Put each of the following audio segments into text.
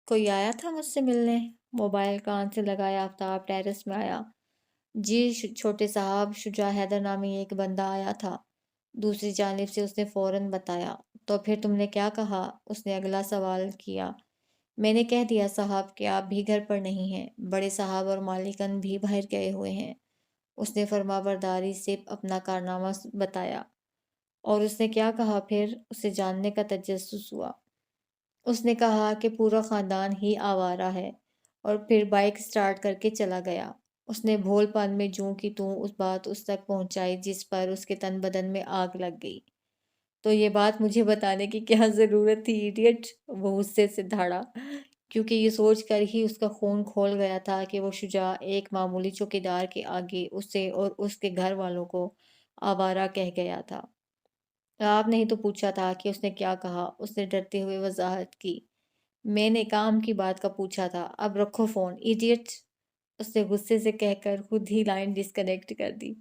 کوئی آیا تھا مجھ سے ملنے؟ موبائل کان سے لگایا آفتاب ٹیرس میں آیا۔ جی چھوٹے صاحب، شجاع حیدر نامی ایک بندہ آیا تھا۔ دوسری جانب سے اس نے فوراً بتایا۔ تو پھر تم نے کیا کہا؟ اس نے اگلا سوال کیا۔ میں نے کہہ دیا صاحب کہ آپ بھی گھر پر نہیں ہیں، بڑے صاحب اور مالکن بھی باہر گئے ہوئے ہیں۔ اس نے فرمانبرداری سے اپنا کارنامہ بتایا۔ اور اس نے کیا کہا پھر؟ اسے جاننے کا تجسس ہوا۔ اس نے کہا کہ پورا خاندان ہی آوارہ ہے، اور پھر بائیک سٹارٹ کر کے چلا گیا۔ اس نے بھول پن میں جوں کی توں اس بات اس تک پہنچائی جس پر اس کے تن بدن میں آگ لگ گئی۔ تو یہ بات مجھے بتانے کی کیا ضرورت تھی ایڈیٹ؟ وہ غصے سے دھاڑا، کیونکہ یہ سوچ کر ہی اس کا خون کھول گیا تھا کہ وہ شجاع ایک معمولی چوکیدار کے آگے اسے اور اس کے گھر والوں کو آوارہ کہہ گیا تھا۔ آپ نے ہی تو پوچھا تھا کہ اس نے کیا کہا، اس نے ڈرتے ہوئے وضاحت کی۔ میں نے کام کی بات کا پوچھا تھا، اب رکھو فون ایڈیٹ، اس نے غصے سے کہہ کر خود ہی لائن ڈسکنیکٹ کر دی۔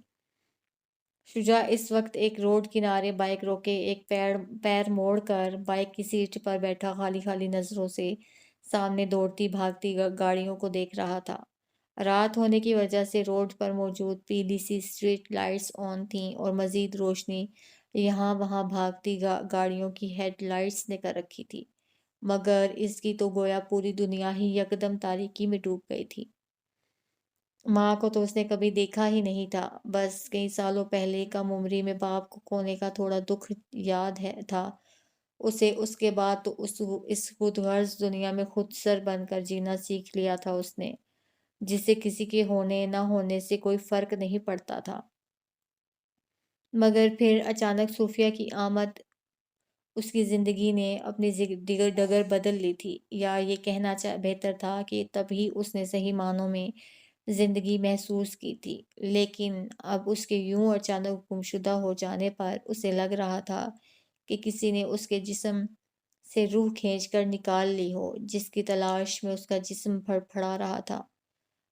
شجاع اس وقت ایک روڈ کنارے بائک روکے ایک پیر موڑ کر بائک کی سیٹ پر بیٹھا خالی خالی نظروں سے سامنے دوڑتی بھاگتی گاڑیوں کو دیکھ رہا تھا۔ رات ہونے کی وجہ سے روڈ پر موجود پیلی سی اسٹریٹ لائٹس آن تھیں اور مزید روشنی یہاں وہاں بھاگتی گاڑیوں کی ہیڈ لائٹس نے کر رکھی تھی، مگر اس کی تو گویا پوری دنیا ہی یکدم تاریکی میں ڈوب گئی تھی۔ ماں کو تو اس نے کبھی دیکھا ہی نہیں تھا، بس کئی سالوں پہلے کم عمری میں باپ کو کھونے کا تھوڑا دکھ یاد تھا اسے۔ اس کے بعد تو اس خود غرض دنیا میں خود سر بن کر جینا سیکھ لیا تھا اس نے، جسے کسی کے ہونے نہ ہونے سے کوئی فرق نہیں پڑتا تھا۔ مگر پھر اچانک صوفیہ کی آمد اس کی زندگی نے اپنی ڈگر بدل لی تھی، یا یہ کہنا بہتر تھا کہ تبھی اس نے صحیح معنوں میں زندگی محسوس کی تھی۔ لیکن اب اس کے یوں اچانک گمشدہ ہو جانے پر اسے لگ رہا تھا کہ کسی نے اس کے جسم سے روح کھینچ کر نکال لی ہو، جس کی تلاش میں اس کا جسم پھڑپھڑا رہا تھا۔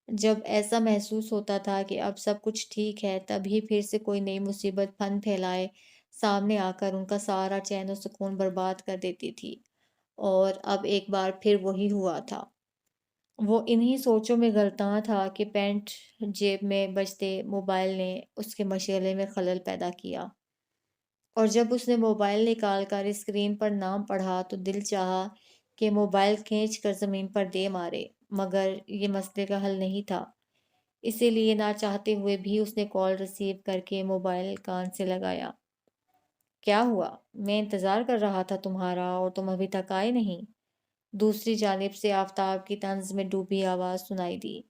جب ایسا محسوس ہوتا تھا کہ اب سب کچھ ٹھیک ہے، تبھی پھر سے کوئی نئی مصیبت پھن پھیلائے سامنے آ کر ان کا سارا چین و سکون برباد کر دیتی تھی۔ اور اب ایک بار پھر وہی ہوا تھا۔ وہ انہی سوچوں میں غلطاں تھا کہ پینٹ جیب میں بجتے موبائل نے اس کے مشغلے میں خلل پیدا کیا، اور جب اس نے موبائل نکال کر اسکرین پر نام پڑھا تو دل چاہا کہ موبائل کھینچ کر زمین پر دے مارے، مگر یہ مسئلے کا حل نہیں تھا۔ اسی لیے نہ چاہتے ہوئے بھی اس نے کال ریسیو کر کے موبائل کان سے لگایا۔ کیا ہوا؟ میں انتظار کر رہا تھا تمہارا، اور تم ابھی تک آئے نہیں۔ دوسری جانب سے آفتاب کی طنز میں ڈوبی آواز سنائی دی۔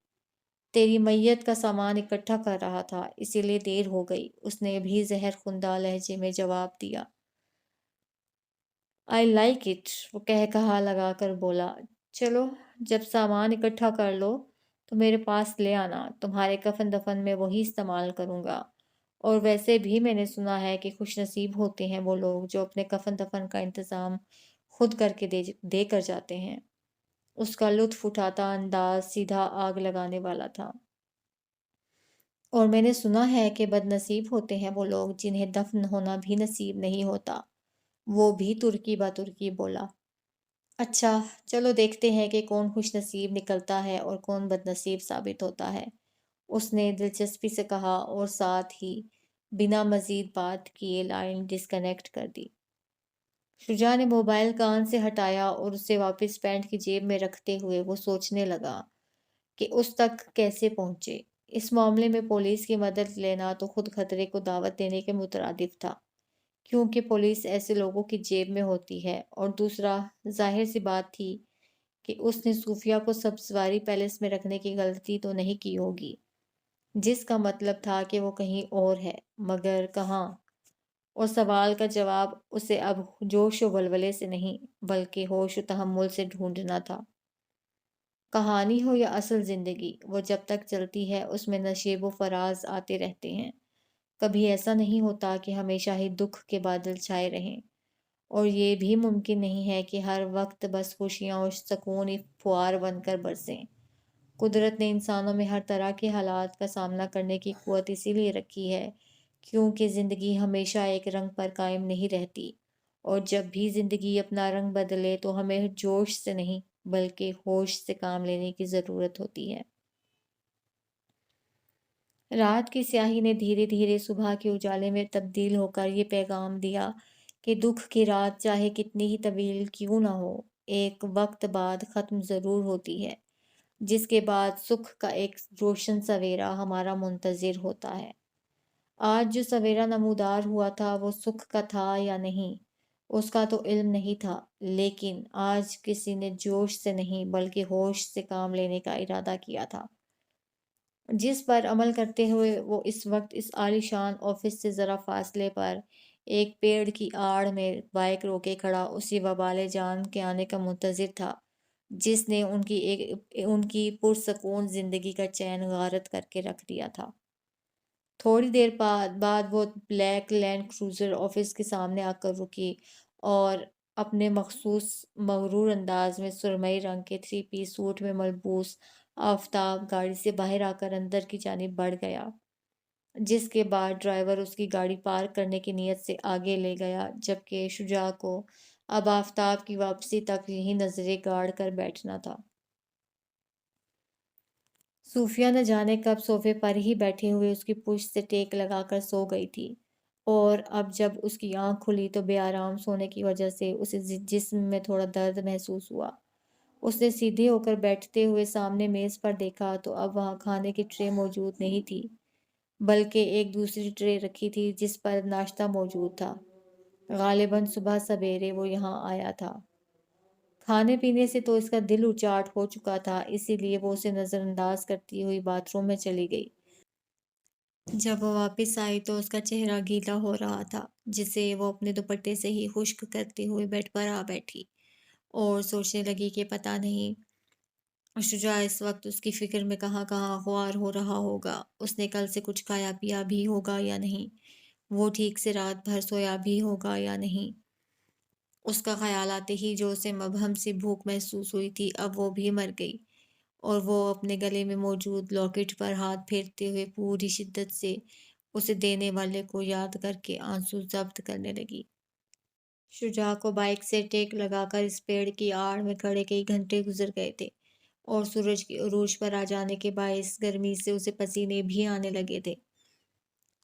تیری میت کا سامان اکٹھا کر رہا تھا، اسی لیے دیر ہو گئی، اس نے بھی زہر خندہ لہجے میں جواب دیا۔ I like it، وہ کہا لگا کر بولا۔ چلو، جب سامان اکٹھا کر لو تو میرے پاس لے آنا، تمہارے کفن دفن میں وہی استعمال کروں گا۔ اور ویسے بھی میں نے سنا ہے کہ خوش نصیب ہوتے ہیں وہ لوگ جو اپنے کفن دفن کا انتظام خود کر کے دے کر جاتے ہیں۔ اس کا لطف اٹھاتا انداز سیدھا آگ لگانے والا تھا۔ اور میں نے سنا ہے کہ بد نصیب ہوتے ہیں وہ لوگ جنہیں دفن ہونا بھی نصیب نہیں ہوتا۔ وہ بھی ترکی با ترکی بولا۔ اچھا، چلو دیکھتے ہیں کہ کون خوش نصیب نکلتا ہے اور کون بد نصیب ثابت ہوتا ہے، اس نے دلچسپی سے کہا، اور ساتھ ہی بنا مزید بات کیے لائن ڈسکنیکٹ کر دی۔ شجاع نے موبائل کان سے ہٹایا اور اسے واپس پینٹ کی جیب میں رکھتے ہوئے وہ سوچنے لگا کہ اس تک کیسے پہنچے۔ اس معاملے میں پولیس کی مدد لینا تو خود خطرے کو دعوت دینے کے مترادف تھا، کیونکہ پولیس ایسے لوگوں کی جیب میں ہوتی ہے، اور دوسرا ظاہر سی بات تھی کہ اس نے صوفیہ کو سبزواری پیلس میں رکھنے کی غلطی تو نہیں کی ہوگی، جس کا مطلب تھا کہ وہ کہیں اور ہے، مگر کہاں؟ اور سوال کا جواب اسے اب جوش و ولولے سے نہیں بلکہ ہوش و تحمل سے ڈھونڈنا تھا۔ کہانی ہو یا اصل زندگی، وہ جب تک چلتی ہے اس میں نشیب و فراز آتے رہتے ہیں۔ کبھی ایسا نہیں ہوتا کہ ہمیشہ ہی دکھ کے بادل چھائے رہیں، اور یہ بھی ممکن نہیں ہے کہ ہر وقت بس خوشیاں اور سکون فوار بن کر برسیں۔ قدرت نے انسانوں میں ہر طرح کے حالات کا سامنا کرنے کی قوت اسی لیے رکھی ہے کیونکہ زندگی ہمیشہ ایک رنگ پر قائم نہیں رہتی، اور جب بھی زندگی اپنا رنگ بدلے تو ہمیں جوش سے نہیں بلکہ ہوش سے کام لینے کی ضرورت ہوتی ہے۔ رات کی سیاہی نے دھیرے دھیرے صبح کے اجالے میں تبدیل ہو کر یہ پیغام دیا کہ دکھ کی رات چاہے کتنی ہی طویل کیوں نہ ہو، ایک وقت بعد ختم ضرور ہوتی ہے، جس کے بعد سکھ کا ایک روشن سویرا ہمارا منتظر ہوتا ہے۔ آج جو سویرا نمودار ہوا تھا وہ سکھ کا تھا یا نہیں، اس کا تو علم نہیں تھا، لیکن آج کسی نے جوش سے نہیں بلکہ ہوش سے کام لینے کا ارادہ کیا تھا، جس پر عمل کرتے ہوئے وہ اس وقت اس عالیشان آفس سے ذرا فاصلے پر ایک پیڑ کی آڑ میں بائک روکے کھڑا اسی وبال جان کے آنے کا منتظر تھا جس نے ان کی پرسکون زندگی کا چین غارت کر کے رکھ دیا تھا۔ تھوڑی دیر بعد وہ بلیک لینڈ کروزر آفس کے سامنے آ کر رکی اور اپنے مخصوص مغرور انداز میں سرمئی رنگ کے 3 پیس سوٹ میں ملبوس آفتاب گاڑی سے باہر آ کر اندر کی جانب بڑھ گیا، جس کے بعد ڈرائیور اس کی گاڑی پارک کرنے کی نیت سے آگے لے گیا، جبکہ شجاع کو اب آفتاب کی واپسی تک یہی نظریں گاڑ کر بیٹھنا تھا۔ صوفیہ نہ جانے کب صوفے پر ہی بیٹھے ہوئے اس کی پشت سے ٹیک لگا کر سو گئی تھی، اور اب جب اس کی آنکھ کھلی تو بے آرام سونے کی وجہ سے اسے جسم میں تھوڑا درد محسوس ہوا۔ اس نے سیدھے ہو کر بیٹھتے ہوئے سامنے میز پر دیکھا تو اب وہاں کھانے کی ٹرے موجود نہیں تھی، بلکہ ایک دوسری ٹرے رکھی تھی جس پر ناشتہ موجود تھا۔ غالباً صبح سویرے وہ یہاں آیا تھا۔ کھانے پینے سے تو اس کا دل اچاٹ ہو چکا تھا، اسی لیے وہ اسے نظر انداز کرتی ہوئی باتھ روم میں چلی گئی۔ جب وہ واپس آئی تو اس کا چہرہ گیلا ہو رہا تھا، جسے وہ اپنے دوپٹے سے ہی خشک کرتے ہوئے بیڈ پر آ بیٹھی اور سوچنے لگی کہ پتہ نہیں شجاع اس وقت اس کی فکر میں کہاں کہاں خوار ہو رہا ہوگا، اس نے کل سے کچھ کھایا پیا بھی ہوگا یا نہیں، وہ ٹھیک سے رات بھر سویا بھی ہوگا یا نہیں۔ اس کا خیال آتے ہی جو اسے مبہم سی بھوک محسوس ہوئی تھی اب وہ بھی مر گئی، اور وہ اپنے گلے میں موجود لاکٹ پر ہاتھ پھیرتے ہوئے پوری شدت سے اسے دینے والے کو یاد کر کے آنسو ضبط کرنے لگی۔ شجاع کو بائک سے ٹیک لگا کر اس پیڑ کی آڑ میں کھڑے کئی گھنٹے گزر گئے تھے، اور سورج کے عروج پر آ جانے کے باعث گرمی سے اسے پسینے بھی آنے لگے تھے،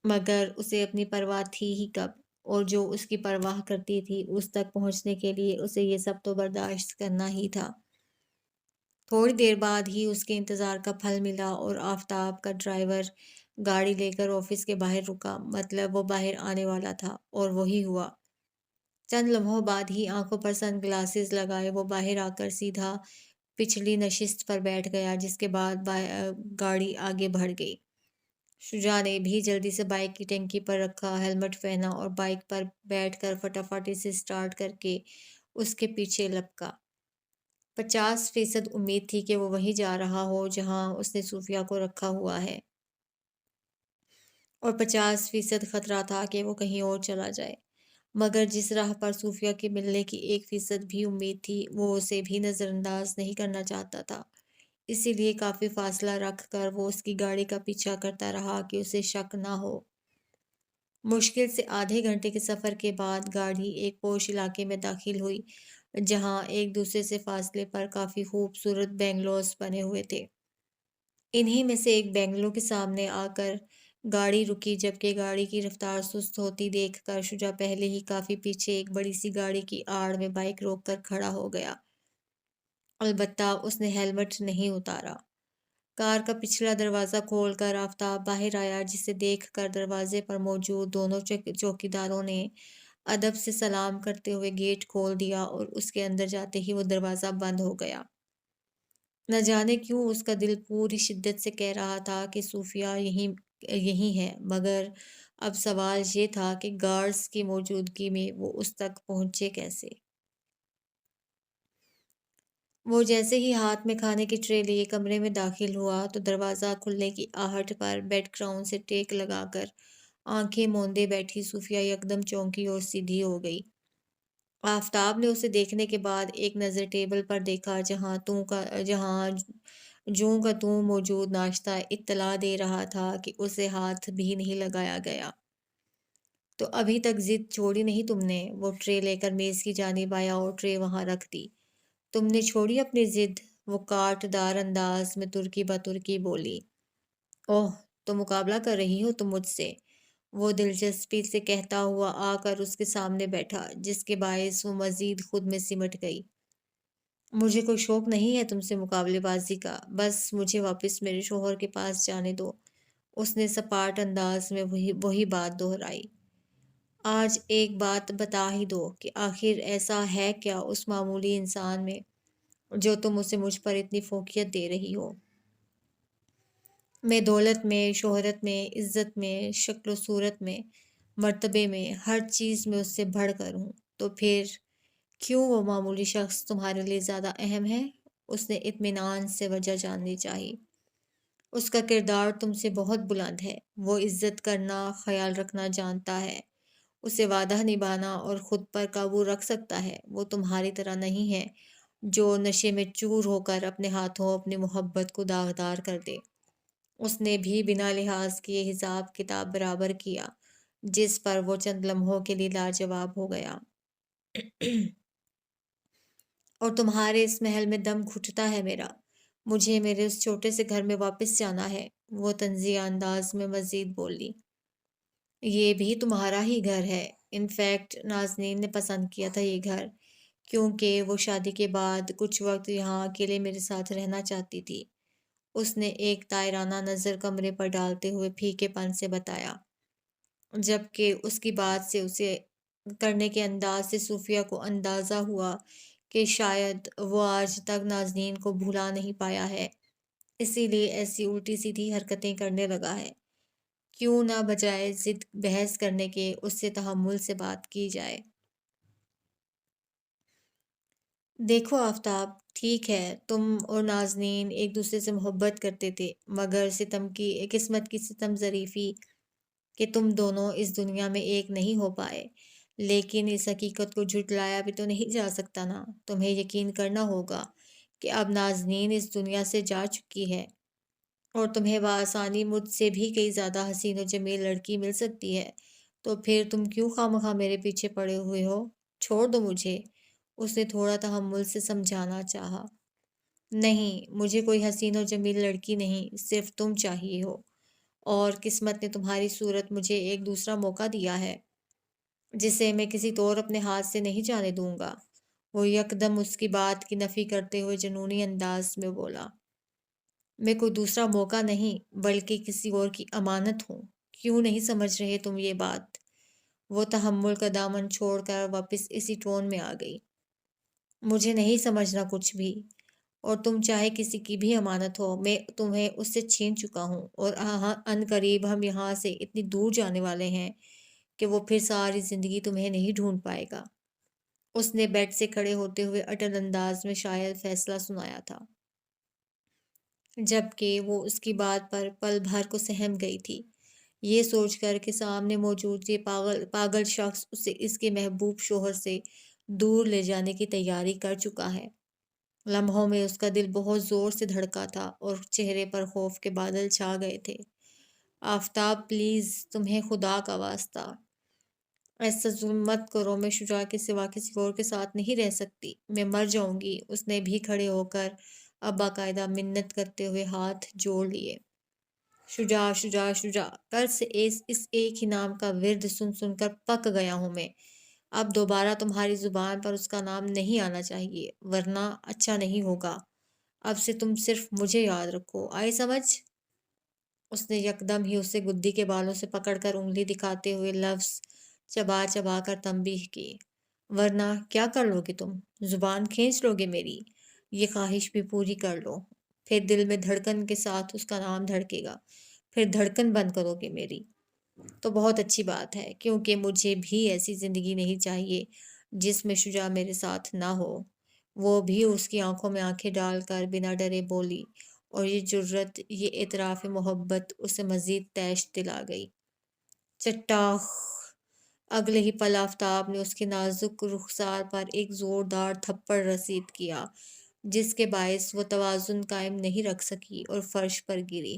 مگر اسے اپنی پرواہ تھی ہی کب، اور جو اس کی پرواہ کرتی تھی اس تک پہنچنے کے لیے اسے یہ سب تو برداشت کرنا ہی تھا۔ تھوڑی دیر بعد ہی اس کے انتظار کا پھل ملا اور آفتاب کا ڈرائیور گاڑی لے کر آفس کے باہر رکا، مطلب وہ باہر آنے والا تھا، اور وہی ہوا۔ چند لمحوں بعد ہی آنکھوں پر سن گلاسز لگائے وہ باہر آ کر سیدھا پچھلی نشست پر بیٹھ گیا، جس کے بعد گاڑی آگے بڑھ گئی۔ شجاع نے بھی جلدی سے بائک کی ٹینکی پر رکھا، ہیلمٹ پہنا اور بائک پر بیٹھ کر فٹافٹ اسے سٹارٹ کر کے اس کے پیچھے لپکا۔ 50% امید تھی کہ وہ وہیں جا رہا ہو جہاں اس نے صوفیہ کو رکھا ہوا ہے، اور 50% خطرہ تھا کہ وہ کہیں اور چلا جائے، مگر جس راہ پر صوفیہ کے ملنے کی 1% بھی امید تھی وہ اسے بھی نظر انداز نہیں کرنا چاہتا تھا، اسی لیے کافی فاصلہ رکھ کر وہ اس کی گاڑی کا پیچھا کرتا رہا کہ اسے شک نہ ہو۔ مشکل سے آدھے گھنٹے کے سفر کے بعد گاڑی ایک پوش علاقے میں داخل ہوئی جہاں ایک دوسرے سے فاصلے پر کافی خوبصورت بنگلوز بنے ہوئے تھے۔ انہی میں سے ایک بنگلو کے سامنے آ کر گاڑی رکی، جبکہ گاڑی کی رفتار سست ہوتی دیکھ کر شجاع پہلے ہی کافی پیچھے ایک بڑی سی گاڑی کی آڑ میں بائک روک کر کھڑا ہو گیا۔ البتہ اس نے ہیلمٹ نہیں اتارا۔ کار کا پچھلا دروازہ کھول کر آفتاب باہر آیا، جسے دیکھ کر دروازے پر موجود دونوں چوکیداروں نے ادب سے سلام کرتے ہوئے گیٹ کھول دیا، اور اس کے اندر جاتے ہی وہ دروازہ بند ہو گیا۔ نہ جانے کیوں اس کا دل پوری شدت سے کہہ رہا تھا کہ صوفیہ یہی ہے، مگر اب سوال یہ تھا کہ گارڈز کی موجودگی میں وہ اس تک پہنچے کیسے؟ وہ جیسے ہی ہاتھ میں کھانے کی ٹرے لیے کمرے میں داخل ہوا تو دروازہ کھلنے کی آہٹ پر بیڈ گراؤنڈ سے ٹیک لگا کر آنکھیں موندے بیٹھی صوفیہ یکدم چونکی اور سیدھی ہو گئی۔ آفتاب نے اسے دیکھنے کے بعد ایک نظر ٹیبل پر دیکھا جہاں جوں کا توں موجود ناشتہ اطلاع دے رہا تھا کہ اسے ہاتھ بھی نہیں لگایا گیا۔ تو ابھی تک ضد چھوڑی نہیں تم نے؟ وہ ٹرے لے کر میز کی جانب آیا اور ٹرے وہاں رکھ دی۔ تم نے چھوڑی اپنی ضد؟ وہ کاٹ دار انداز میں ترکی بترکی بولی۔ اوہ، تو مقابلہ کر رہی ہو تم مجھ سے؟ وہ دلچسپی سے کہتا ہوا آ کر اس کے سامنے بیٹھا، جس کے باعث وہ مزید خود میں سمٹ گئی۔ مجھے کوئی شوق نہیں ہے تم سے مقابلے بازی کا، بس مجھے واپس میرے شوہر کے پاس جانے دو۔ اس نے سپاٹ انداز میں وہی بات دہرائی۔ آج ایک بات بتا ہی دو کہ آخر ایسا ہے کیا اس معمولی انسان میں جو تم اسے مجھ پر اتنی فوقیت دے رہی ہو؟ میں دولت میں، شہرت میں، عزت میں، شکل و صورت میں، مرتبے میں، ہر چیز میں اس سے بڑھ کر ہوں، تو پھر کیوں وہ معمولی شخص تمہارے لیے زیادہ اہم ہے؟ اس نے اطمینان سے وجہ جاننی چاہی۔ اس کا کردار تم سے بہت بلند ہے، وہ عزت کرنا، خیال رکھنا جانتا ہے، اسے وعدہ نبھانا اور خود پر قابو رکھ سکتا ہے۔ وہ تمہاری طرح نہیں ہے جو نشے میں چور ہو کر اپنے ہاتھوں اپنی محبت کو داغدار کر دے۔ اس نے بھی بنا لحاظ کیے حساب کتاب برابر کیا، جس پر وہ چند لمحوں کے لیے لاجواب ہو گیا۔ اور تمہارے اس محل میں دم گھٹتا ہے میرا۔ مجھے میرے اس چھوٹے سے گھر میں واپس جانا ہے، وہ طنزیہ انداز میں مزید بولی۔ یہ بھی تمہارا ہی گھر ہے۔ انفیکٹ نازنین نے پسند کیا تھا یہ گھر، کیونکہ وہ شادی کے بعد کچھ وقت یہاں اکیلے میرے ساتھ رہنا چاہتی تھی۔ اس نے ایک طائرانہ نظر کمرے پر ڈالتے ہوئے پھیکے پن سے بتایا، جبکہ اس کی بات سے اسے کرنے کے انداز سے صوفیہ کو اندازہ ہوا کہ شاید وہ آج تک نازنین کو بھلا نہیں پایا ہے، اسی لیے ایسی الٹی سیدھی حرکتیں کرنے لگا ہے۔ کیوں نہ بجائے ضد بحث کرنے کے اس سے تحمل سے بات کی جائے۔ دیکھو آفتاب، ٹھیک ہے تم اور نازنین ایک دوسرے سے محبت کرتے تھے، مگر قسمت کی ستم ظریفی کہ تم دونوں اس دنیا میں ایک نہیں ہو پائے۔ لیکن اس حقیقت کو جھٹلایا بھی تو نہیں جا سکتا نا۔ تمہیں یقین کرنا ہوگا کہ اب نازنین اس دنیا سے جا چکی ہے، اور تمہیں بآسانی مجھ سے بھی کئی زیادہ حسین و جمیل لڑکی مل سکتی ہے، تو پھر تم کیوں خواہ میرے پیچھے پڑے ہوئے ہو؟ چھوڑ دو مجھے، اس نے تھوڑا تحمل سے سمجھانا چاہا۔ نہیں، مجھے کوئی حسین و جمیل لڑکی نہیں، صرف تم چاہیے ہو، اور قسمت نے تمہاری صورت مجھے ایک دوسرا موقع دیا ہے، جسے میں کسی طور اپنے ہاتھ سے نہیں جانے دوں گا۔ وہ یکدم اس کی بات کی نفی کرتے ہوئے جنونی انداز میں بولا۔ میں کوئی دوسرا موقع نہیں، بلکہ کسی اور کی امانت ہوں۔ کیوں نہیں سمجھ رہے تم یہ بات؟ وہ تحمل کا دامن چھوڑ کر واپس اسی ٹون میں آ گئی۔ مجھے نہیں سمجھنا کچھ بھی، اور تم چاہے کسی کی بھی امانت ہو، میں تمہیں اس سے چھین چکا ہوں، اور ان قریب ہم یہاں سے اتنی دور جانے والے ہیں کہ وہ پھر ساری زندگی تمہیں نہیں ڈھونڈ پائے گا۔ اس نے بیڈ سے کھڑے ہوتے ہوئے اٹل انداز میں شاید فیصلہ سنایا تھا، جبکہ وہ اس کی بات پر پل بھر کو سہم گئی تھی، یہ سوچ کر کہ سامنے موجود یہ پاگل شخص اسے اس کے محبوب شوہر سے دور لے جانے کی تیاری کر چکا ہے۔ لمحوں میں اس کا دل بہت زور سے دھڑکا تھا اور چہرے پر خوف کے بادل چھا گئے تھے۔ آفتاب پلیز، تمہیں خدا کا واسطہ ایسا ظلم مت کرو، میں شجاع کے سوا کسی اور کے ساتھ نہیں رہ سکتی، میں مر جاؤں گی۔ اس نے بھی کھڑے ہو کر اب باقاعدہ منت کرتے ہوئے ہاتھ جوڑ لیے۔ شجاع، شجاع، شجاع، کل سے اس ایک ہی نام کا ورد سن سن کر پک گیا ہوں میں۔ اب دوبارہ تمہاری زبان پر اس کا نام نہیں آنا چاہیے، ورنہ اچھا نہیں ہوگا۔ اب سے تم صرف مجھے یاد رکھو، آئی سمجھ؟ اس نے یکدم ہی اسے گدی کے بالوں سے پکڑ کر انگلی دکھاتے ہوئے لفظ چبا چبا کر تنبیہ کی۔ ورنہ کیا کر لو گے تم؟ زبان کھینچ لو گے میری؟ یہ خواہش بھی پوری کر لو، پھر دل میں دھڑکن کے ساتھ اس کا نام دھڑکے گا، پھر دھڑکن بند کرو گے میری، تو بہت اچھی بات ہے، کیونکہ مجھے بھی ایسی زندگی نہیں چاہیے جس میں شجاع میرے ساتھ نہ ہو۔ وہ بھی اس کی آنکھوں میں آنکھیں ڈال کر بنا ڈرے بولی، اور یہ جرأت، یہ اعتراف محبت اسے مزید تیش دلا گئی۔ چٹاخ! اگلے ہی پل آفتاب نے اس کے نازک رخسار پر ایک زوردار تھپڑ رسید کیا، جس کے باعث وہ توازن قائم نہیں رکھ سکی اور فرش پر گری۔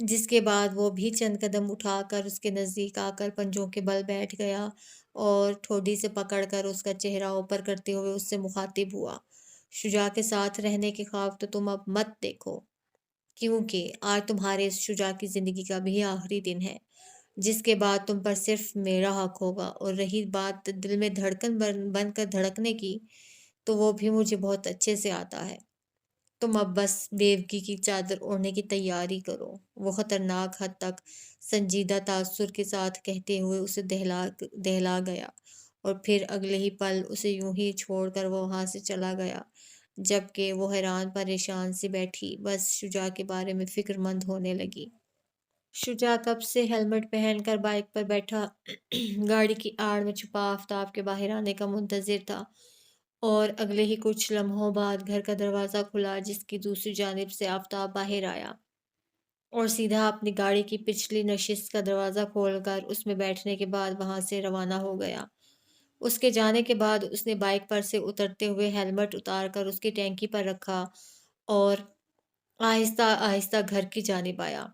جس کے بعد وہ بھی چند قدم اٹھا کر اس کے نزدیک آ کر پنجوں کے بل بیٹھ گیا اور ٹھوڈی سے پکڑ کر اس کا چہرہ اوپر کرتے ہوئے اس سے مخاطب ہوا۔ شجاع کے ساتھ رہنے کے خواب تو تم اب مت دیکھو، کیونکہ آج تمہارے اس شجاع کی زندگی کا بھی آخری دن ہے، جس کے بعد تم پر صرف میرا حق ہوگا۔ اور رہی بات دل میں دھڑکن بن کر دھڑکنے کی، تو وہ بھی مجھے بہت اچھے سے آتا ہے۔ تم اب بس بیوگی کی چادر اوڑھنے کی تیاری کرو، وہ خطرناک حد تک سنجیدہ تاثر کے ساتھ کہتے ہوئے اسے دہلا گیا، اور پھر اگلے ہی پل اسے یوں ہی چھوڑ کر وہ وہاں سے چلا گیا، جبکہ وہ حیران پریشان سی بیٹھی بس شجاع کے بارے میں فکر مند ہونے لگی۔ شجاع کب سے ہیلمٹ پہن کر بائک پر بیٹھا گاڑی کی آڑ میں چھپا آفتاب کے باہر آنے کا منتظر تھا، اور اگلے ہی کچھ لمحوں بعد گھر کا دروازہ کھلا، جس کی دوسری جانب سے آفتاب باہر آیا اور سیدھا اپنی گاڑی کی پچھلی نشست کا دروازہ کھول کر اس میں بیٹھنے کے بعد وہاں سے روانہ ہو گیا۔ اس کے جانے کے بعد اس نے بائک پر سے اترتے ہوئے ہیلمٹ اتار کر اس کی ٹینکی پر رکھا اور آہستہ آہستہ گھر کی جانب آیا۔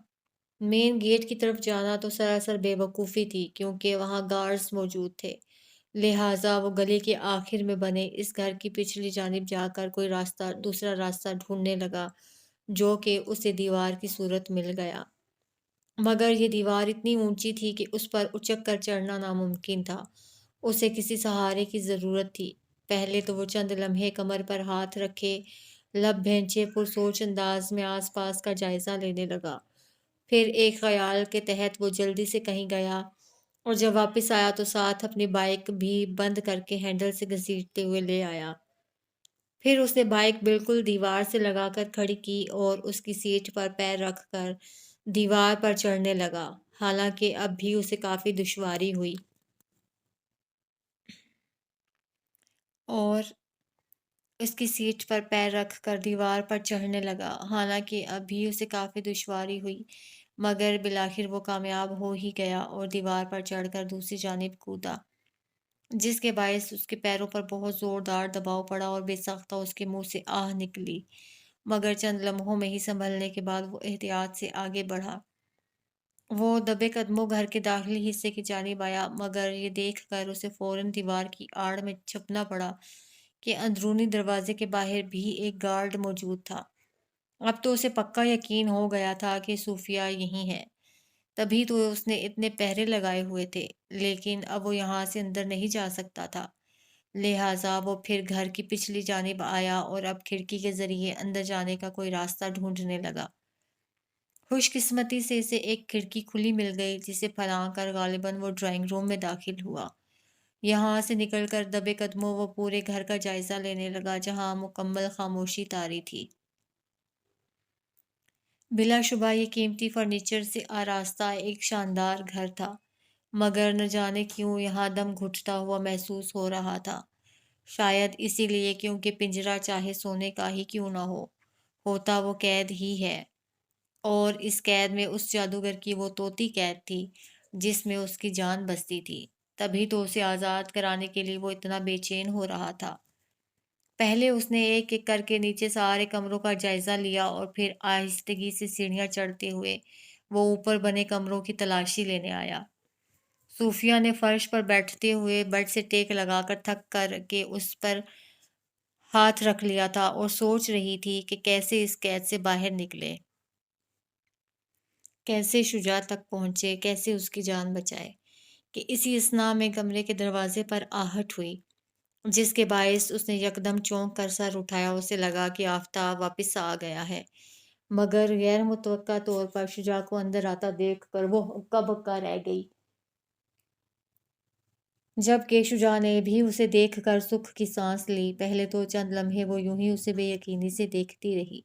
مین گیٹ کی طرف جانا تو سراسر بے وقوفی تھی، کیونکہ وہاں گارڈز موجود تھے، لہٰذا وہ گلی کے آخر میں بنے اس گھر کی پچھلی جانب جا کر کوئی دوسرا راستہ ڈھونڈنے لگا، جو کہ اسے دیوار کی صورت مل گیا، مگر یہ دیوار اتنی اونچی تھی کہ اس پر اچک کر چڑھنا ناممکن تھا۔ اسے کسی سہارے کی ضرورت تھی۔ پہلے تو وہ چند لمحے کمر پر ہاتھ رکھے لب بھینچے پرسوچ انداز میں آس پاس کا جائزہ لینے لگا، پھر ایک خیال کے تحت وہ جلدی سے کہیں گیا، اور جب واپس آیا تو ساتھ اپنی بائک بھی بند کر کے ہینڈل سے گھسیٹتے ہوئے لے آیا۔ پھر اس نے بائک بالکل دیوار سے لگا کر کھڑی کی اور اس کی سیٹ پر پیر رکھ کر دیوار پر چڑھنے لگا، حالانکہ اب بھی اسے کافی دشواری ہوئی اور اس کی سیٹ پر پیر رکھ کر دیوار پر چڑھنے لگا، حالانکہ اب بھی اسے کافی دشواری ہوئی، مگر بالآخر وہ کامیاب ہو ہی گیا اور دیوار پر چڑھ کر دوسری جانب کودا، جس کے باعث اس کے پیروں پر بہت زوردار دباؤ پڑا اور بے ساختہ اس کے منہ سے آہ نکلی، مگر چند لمحوں میں ہی سنبھلنے کے بعد وہ احتیاط سے آگے بڑھا۔ وہ دبے قدموں گھر کے داخلی حصے کی جانب آیا، مگر یہ دیکھ کر اسے فوراً دیوار کی آڑ میں چھپنا پڑا کہ اندرونی دروازے کے باہر بھی ایک گارڈ موجود تھا۔ اب تو اسے پکا یقین ہو گیا تھا کہ صوفیہ یہیں ہے، تبھی تو اس نے اتنے پہرے لگائے ہوئے تھے، لیکن اب وہ یہاں سے اندر نہیں جا سکتا تھا، لہٰذا وہ پھر گھر کی پچھلی جانب آیا اور اب کھڑکی کے ذریعے اندر جانے کا کوئی راستہ ڈھونڈنے لگا۔ خوش قسمتی سے اسے ایک کھڑکی کھلی مل گئی، جسے پھلاں کر غالباً وہ ڈرائنگ روم میں داخل ہوا۔ یہاں سے نکل کر دبے قدموں وہ پورے گھر کا جائزہ لینے لگا، جہاں مکمل خاموشی طاری تھی۔ بلا شبہ یہ قیمتی فرنیچر سے آراستہ ایک شاندار گھر تھا، مگر نہ جانے کیوں یہاں دم گھٹتا ہوا محسوس ہو رہا تھا۔ شاید اسی لیے کیونکہ پنجرہ چاہے سونے کا ہی کیوں نہ ہوتا وہ قید ہی ہے، اور اس قید میں اس جادوگر کی وہ طوطی قید تھی جس میں اس کی جان بستی تھی، تبھی تو اسے آزاد کرانے کے لیے وہ اتنا بے چین ہو رہا تھا۔ پہلے اس نے ایک ایک کر کے نیچے سارے کمروں کا جائزہ لیا اور پھر آہستگی سے سیڑھیاں چڑھتے ہوئے وہ اوپر بنے کمروں کی تلاشی لینے آیا۔ صوفیہ نے فرش پر بیٹھتے ہوئے بیڈ سے ٹیک لگا کر تھک کر کے اس پر ہاتھ رکھ لیا تھا اور سوچ رہی تھی کہ کیسے اس قید سے باہر نکلے، کیسے شجاع تک پہنچے، کیسے اس کی جان بچائے، کہ اسی اثناء میں کمرے کے دروازے پر آہٹ ہوئی، جس کے باعث اس نے یکدم چونک کر سر اٹھایا۔ اسے لگا کہ آفتاب واپس آ گیا ہے، مگر غیر متوقع طور پر شجاع کو اندر آتا دیکھ کر وہ ہکا بکا رہ گئی، جبکہ شجاع نے بھی اسے دیکھ کر سکھ کی سانس لی۔ پہلے تو چند لمحے وہ یوں ہی اسے بے یقینی سے دیکھتی رہی،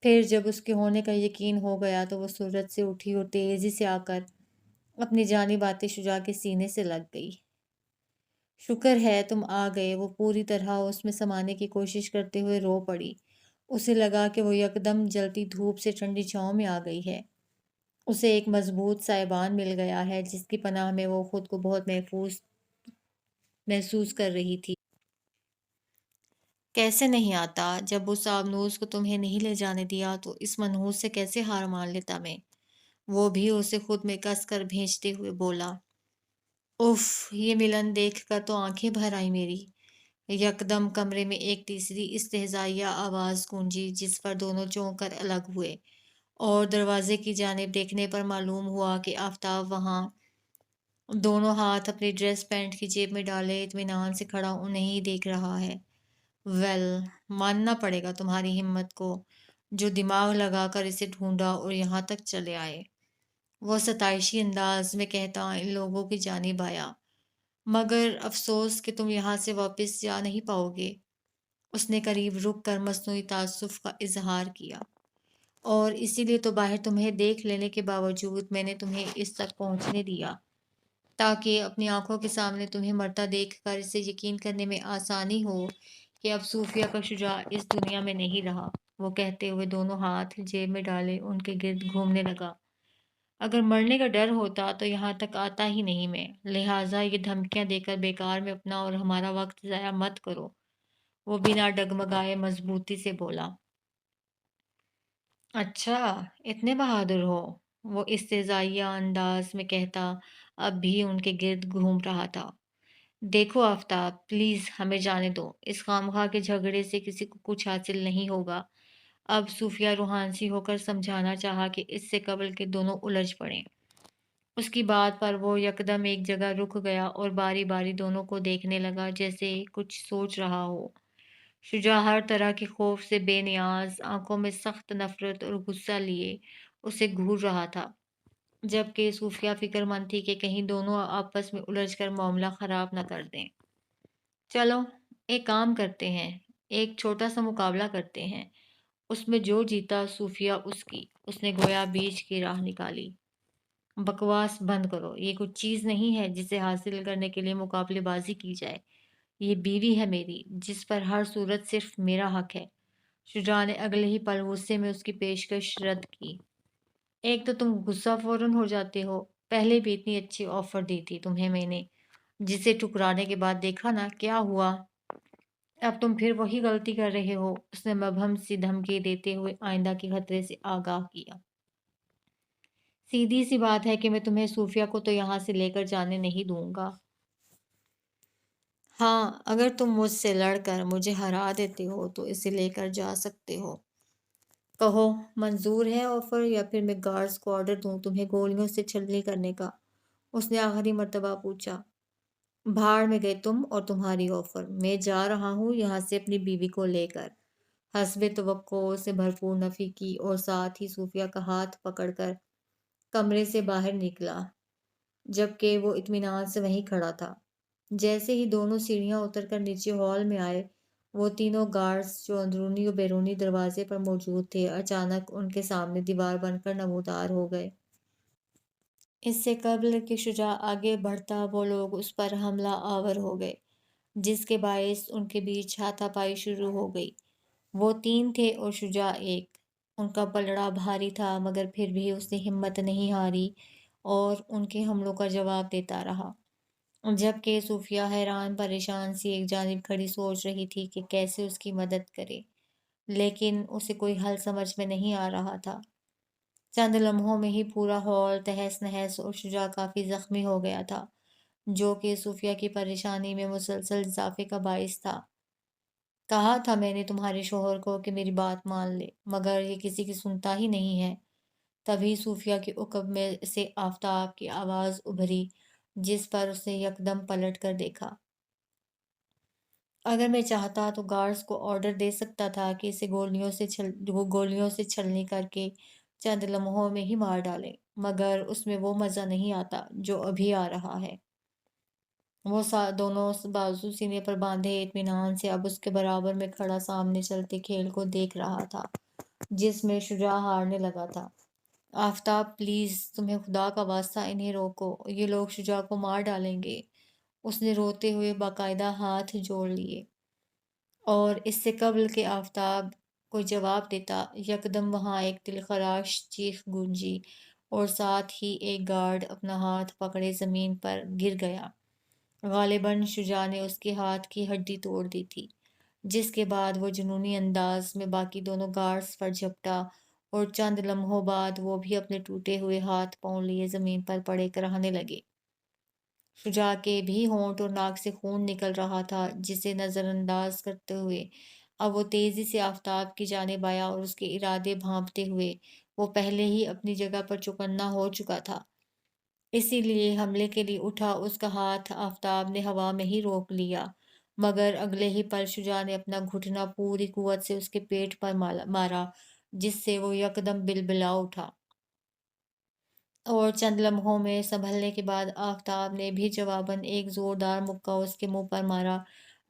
پھر جب اس کے ہونے کا یقین ہو گیا تو وہ سرعت سے اٹھی اور تیزی سے آ کر اپنی جانب آتے شجاع کے سینے سے لگ گئی۔ شکر ہے تم آ گئے، وہ پوری طرح اس میں سمانے کی کوشش کرتے ہوئے رو پڑی۔ اسے لگا کہ وہ یکدم جلتی دھوپ سے ٹھنڈی چھاؤں میں آ گئی ہے۔ اسے ایک مضبوط سائبان مل گیا ہے، جس کی پناہ میں وہ خود کو بہت محفوظ محسوس کر رہی تھی۔ کیسے نہیں آتا؟ جب اس آبنوز کو تمہیں نہیں لے جانے دیا تو اس منحوس سے کیسے ہار مان لیتا میں؟ وہ بھی اسے خود میں کس کر بھیجتے ہوئے بولا، اف، یہ ملن دیکھ کر تو آنکھیں بھر آئی میری۔ یکدم کمرے میں ایک تیسری استہزائیہ آواز گونجی جس پر دونوں چونک کر الگ ہوئے اور دروازے کی جانب دیکھنے پر معلوم ہوا کہ آفتاب وہاں دونوں ہاتھ اپنی ڈریس پینٹ کی جیب میں ڈالے اطمینان سے کھڑا انہیں ہی دیکھ رہا ہے۔ ویل، ماننا پڑے گا تمہاری ہمت کو، جو دماغ لگا کر اسے ڈھونڈا اور یہاں تک چلے آئے، وہ ستائشی انداز میں کہتا ان لوگوں کی جانب آیا۔ مگر افسوس کہ تم یہاں سے واپس جا نہیں پاؤ گے۔ اس نے قریب رک کر مصنوعی تعصب کا اظہار کیا۔ اور اسی لیے تو باہر تمہیں دیکھ لینے کے باوجود میں نے تمہیں اس تک پہنچنے دیا، تاکہ اپنی آنکھوں کے سامنے تمہیں مرتا دیکھ کر اسے یقین کرنے میں آسانی ہو کہ اب صوفیہ کا شجاع اس دنیا میں نہیں رہا۔ وہ کہتے ہوئے دونوں ہاتھ جیب میں ڈالے ان کے گرد گھومنے لگا۔ اگر مرنے کا ڈر ہوتا تو یہاں تک آتا ہی نہیں میں، لہٰذا یہ دھمکیاں دے کر بیکار میں اپنا اور ہمارا وقت ضائع مت کرو۔ وہ بنا ڈگمگائے مضبوطی سے بولا۔ اچھا، اتنے بہادر ہو، وہ استہزائیہ انداز میں کہتا اب بھی ان کے گرد گھوم رہا تھا۔ دیکھو آفتاب، پلیز ہمیں جانے دو، اس خواہ کے جھگڑے سے کسی کو کچھ حاصل نہیں ہوگا۔ اب صوفیہ روحانسی ہو کر سمجھانا چاہا کہ اس سے قبل کہ دونوں الجھ پڑیں۔ اس کی بات پر وہ یکدم ایک جگہ رک گیا اور باری باری دونوں کو دیکھنے لگا جیسے کچھ سوچ رہا ہو۔ شجاع ہر طرح کے خوف سے بے نیاز، آنکھوں میں سخت نفرت اور غصہ لیے اسے گھور رہا تھا، جبکہ صوفیہ فکر مند تھی کہ کہیں دونوں آپس میں الجھ کر معاملہ خراب نہ کر دیں۔ چلو، ایک کام کرتے ہیں، ایک چھوٹا سا مقابلہ کرتے ہیں، اس میں جو جیتا صوفیہ اس کی۔ اس نے گویا بیچ کی راہ نکالی۔ بکواس بند کرو، یہ کچھ چیز نہیں ہے جسے حاصل کرنے کے لیے مقابلے بازی کی جائے۔ یہ بیوی ہے میری، جس پر ہر صورت صرف میرا حق ہے۔ شجاع نے اگلے ہی پل غصے میں اس کی پیشکش رد کی۔ ایک تو تم غصہ فوراً ہو جاتے ہو، پہلے بھی اتنی اچھی آفر دی تھی تمہیں میں نے، جسے ٹکرانے کے بعد دیکھا نا کیا ہوا۔ اب تم پھر وہی غلطی کر رہے ہو۔ اس نے مبہم سی دھمکی دیتے ہوئے آئندہ کے خطرے سے آگاہ کیا۔ سیدھی سی بات ہے کہ میں تمہیں صوفیہ کو تو یہاں سے لے کر جانے نہیں دوں گا۔ ہاں، اگر تم مجھ سے لڑ کر مجھے ہرا دیتے ہو تو اسے لے کر جا سکتے ہو۔ کہو، منظور ہے آفر، یا پھر میں گارڈز کو آرڈر دوں تمہیں گولیوں سے چھلنی کرنے کا؟ اس نے آخری مرتبہ پوچھا۔ بھاڑ میں گئے تم اور تمہاری آفر، میں جا رہا ہوں یہاں سے اپنی بیوی کو لے کر۔ حسب توقع اس نے بھرپور نفی کی اور ساتھ ہی صوفیہ کا ہاتھ پکڑ کر کمرے سے باہر نکلا، جبکہ وہ اطمینان سے وہیں کھڑا تھا۔ جیسے ہی دونوں سیڑھیاں اتر کر نیچے ہال میں آئے، وہ تینوں گارڈز جو اندرونی و بیرونی دروازے پر موجود تھے اچانک ان کے سامنے دیوار بن کر نمودار ہو گئے۔ اس سے قبل کہ شجاع آگے بڑھتا وہ لوگ اس پر حملہ آور ہو گئے، جس کے باعث ان کے بیچ ہاتھا پائی شروع ہو گئی۔ وہ تین تھے اور شجاع ایک۔ ان کا پلڑا بھاری تھا مگر پھر بھی اس نے ہمت نہیں ہاری اور ان کے حملوں کا جواب دیتا رہا، جبکہ صوفیہ حیران پریشان سی ایک جانب کھڑی سوچ رہی تھی کہ کیسے اس کی مدد کرے، لیکن اسے کوئی حل سمجھ میں نہیں آ رہا تھا۔ چند لمحوں میں ہی پورا ہال تہس نہس اور شجاع کافی زخمی ہو گیا تھا، جو کہ صوفیہ کی پریشانی میں مسلسل اضافے کا باعث تھا۔ کہا تھا میں نے تمہارے شوہر کو کہ میری بات مان لے، مگر یہ کسی کی سنتا ہی نہیں ہے۔ تبھی صوفیہ کے عقب میں سے آفتاب کی آواز ابھری، جس پر اس نے یکدم پلٹ کر دیکھا۔ اگر میں چاہتا تو گارڈز کو آرڈر دے سکتا تھا کہ اسے گولیوں سے چھلنی کر کے چند لمحوں میں ہی مار ڈالیں، مگر اس میں وہ مزہ نہیں آتا جو ابھی آ رہا ہے۔ وہ دونوں بازو سینے پر باندھے اطمینان سے اب اس کے برابر میں کھڑا سامنے چلتے کھیل کو دیکھ رہا تھا، جس میں شجاع ہارنے لگا تھا۔ آفتاب، پلیز، تمہیں خدا کا واسطہ انہیں روکو، یہ لوگ شجاع کو مار ڈالیں گے۔ اس نے روتے ہوئے باقاعدہ ہاتھ جوڑ لیے، اور اس سے قبل کہ آفتاب کوئی جواب دیتا، یکدم وہاں ایک دلخراش چیخ گونجی اور ساتھ ہی ایک گارڈ اپنا ہاتھ پکڑے زمین پر گر گیا۔ غالباً شجاع نے اس کے ہاتھ کی ہڈی توڑ دی تھی، جس کے بعد وہ جنونی انداز میں باقی دونوں گارڈز پر جھپٹا اور چند لمحوں بعد وہ بھی اپنے ٹوٹے ہوئے ہاتھ پاؤں لیے زمین پر پڑے کراہنے لگے۔ شجاع کے بھی ہونٹ اور ناک سے خون نکل رہا تھا، جسے نظر انداز کرتے ہوئے اب وہ تیزی سے آفتاب کی جانب آیا اور اس کے ارادے بھانپتے ہوئے وہ پہلے ہی اپنی جگہ پر چوکنا ہو چکا تھا، اسی لیے حملے کے لیے اٹھا اس کا ہاتھ آفتاب نے ہوا میں ہی روک لیا، مگر اگلے ہی پل شجاع نے اپنا گھٹنا پوری قوت سے اس کے پیٹ پر مارا، جس سے وہ یکدم بلبلا اٹھا۔ اور چند لمحوں میں سنبھلنے کے بعد آفتاب نے بھی جواباً ایک زوردار مکہ اس کے منہ پر مارا،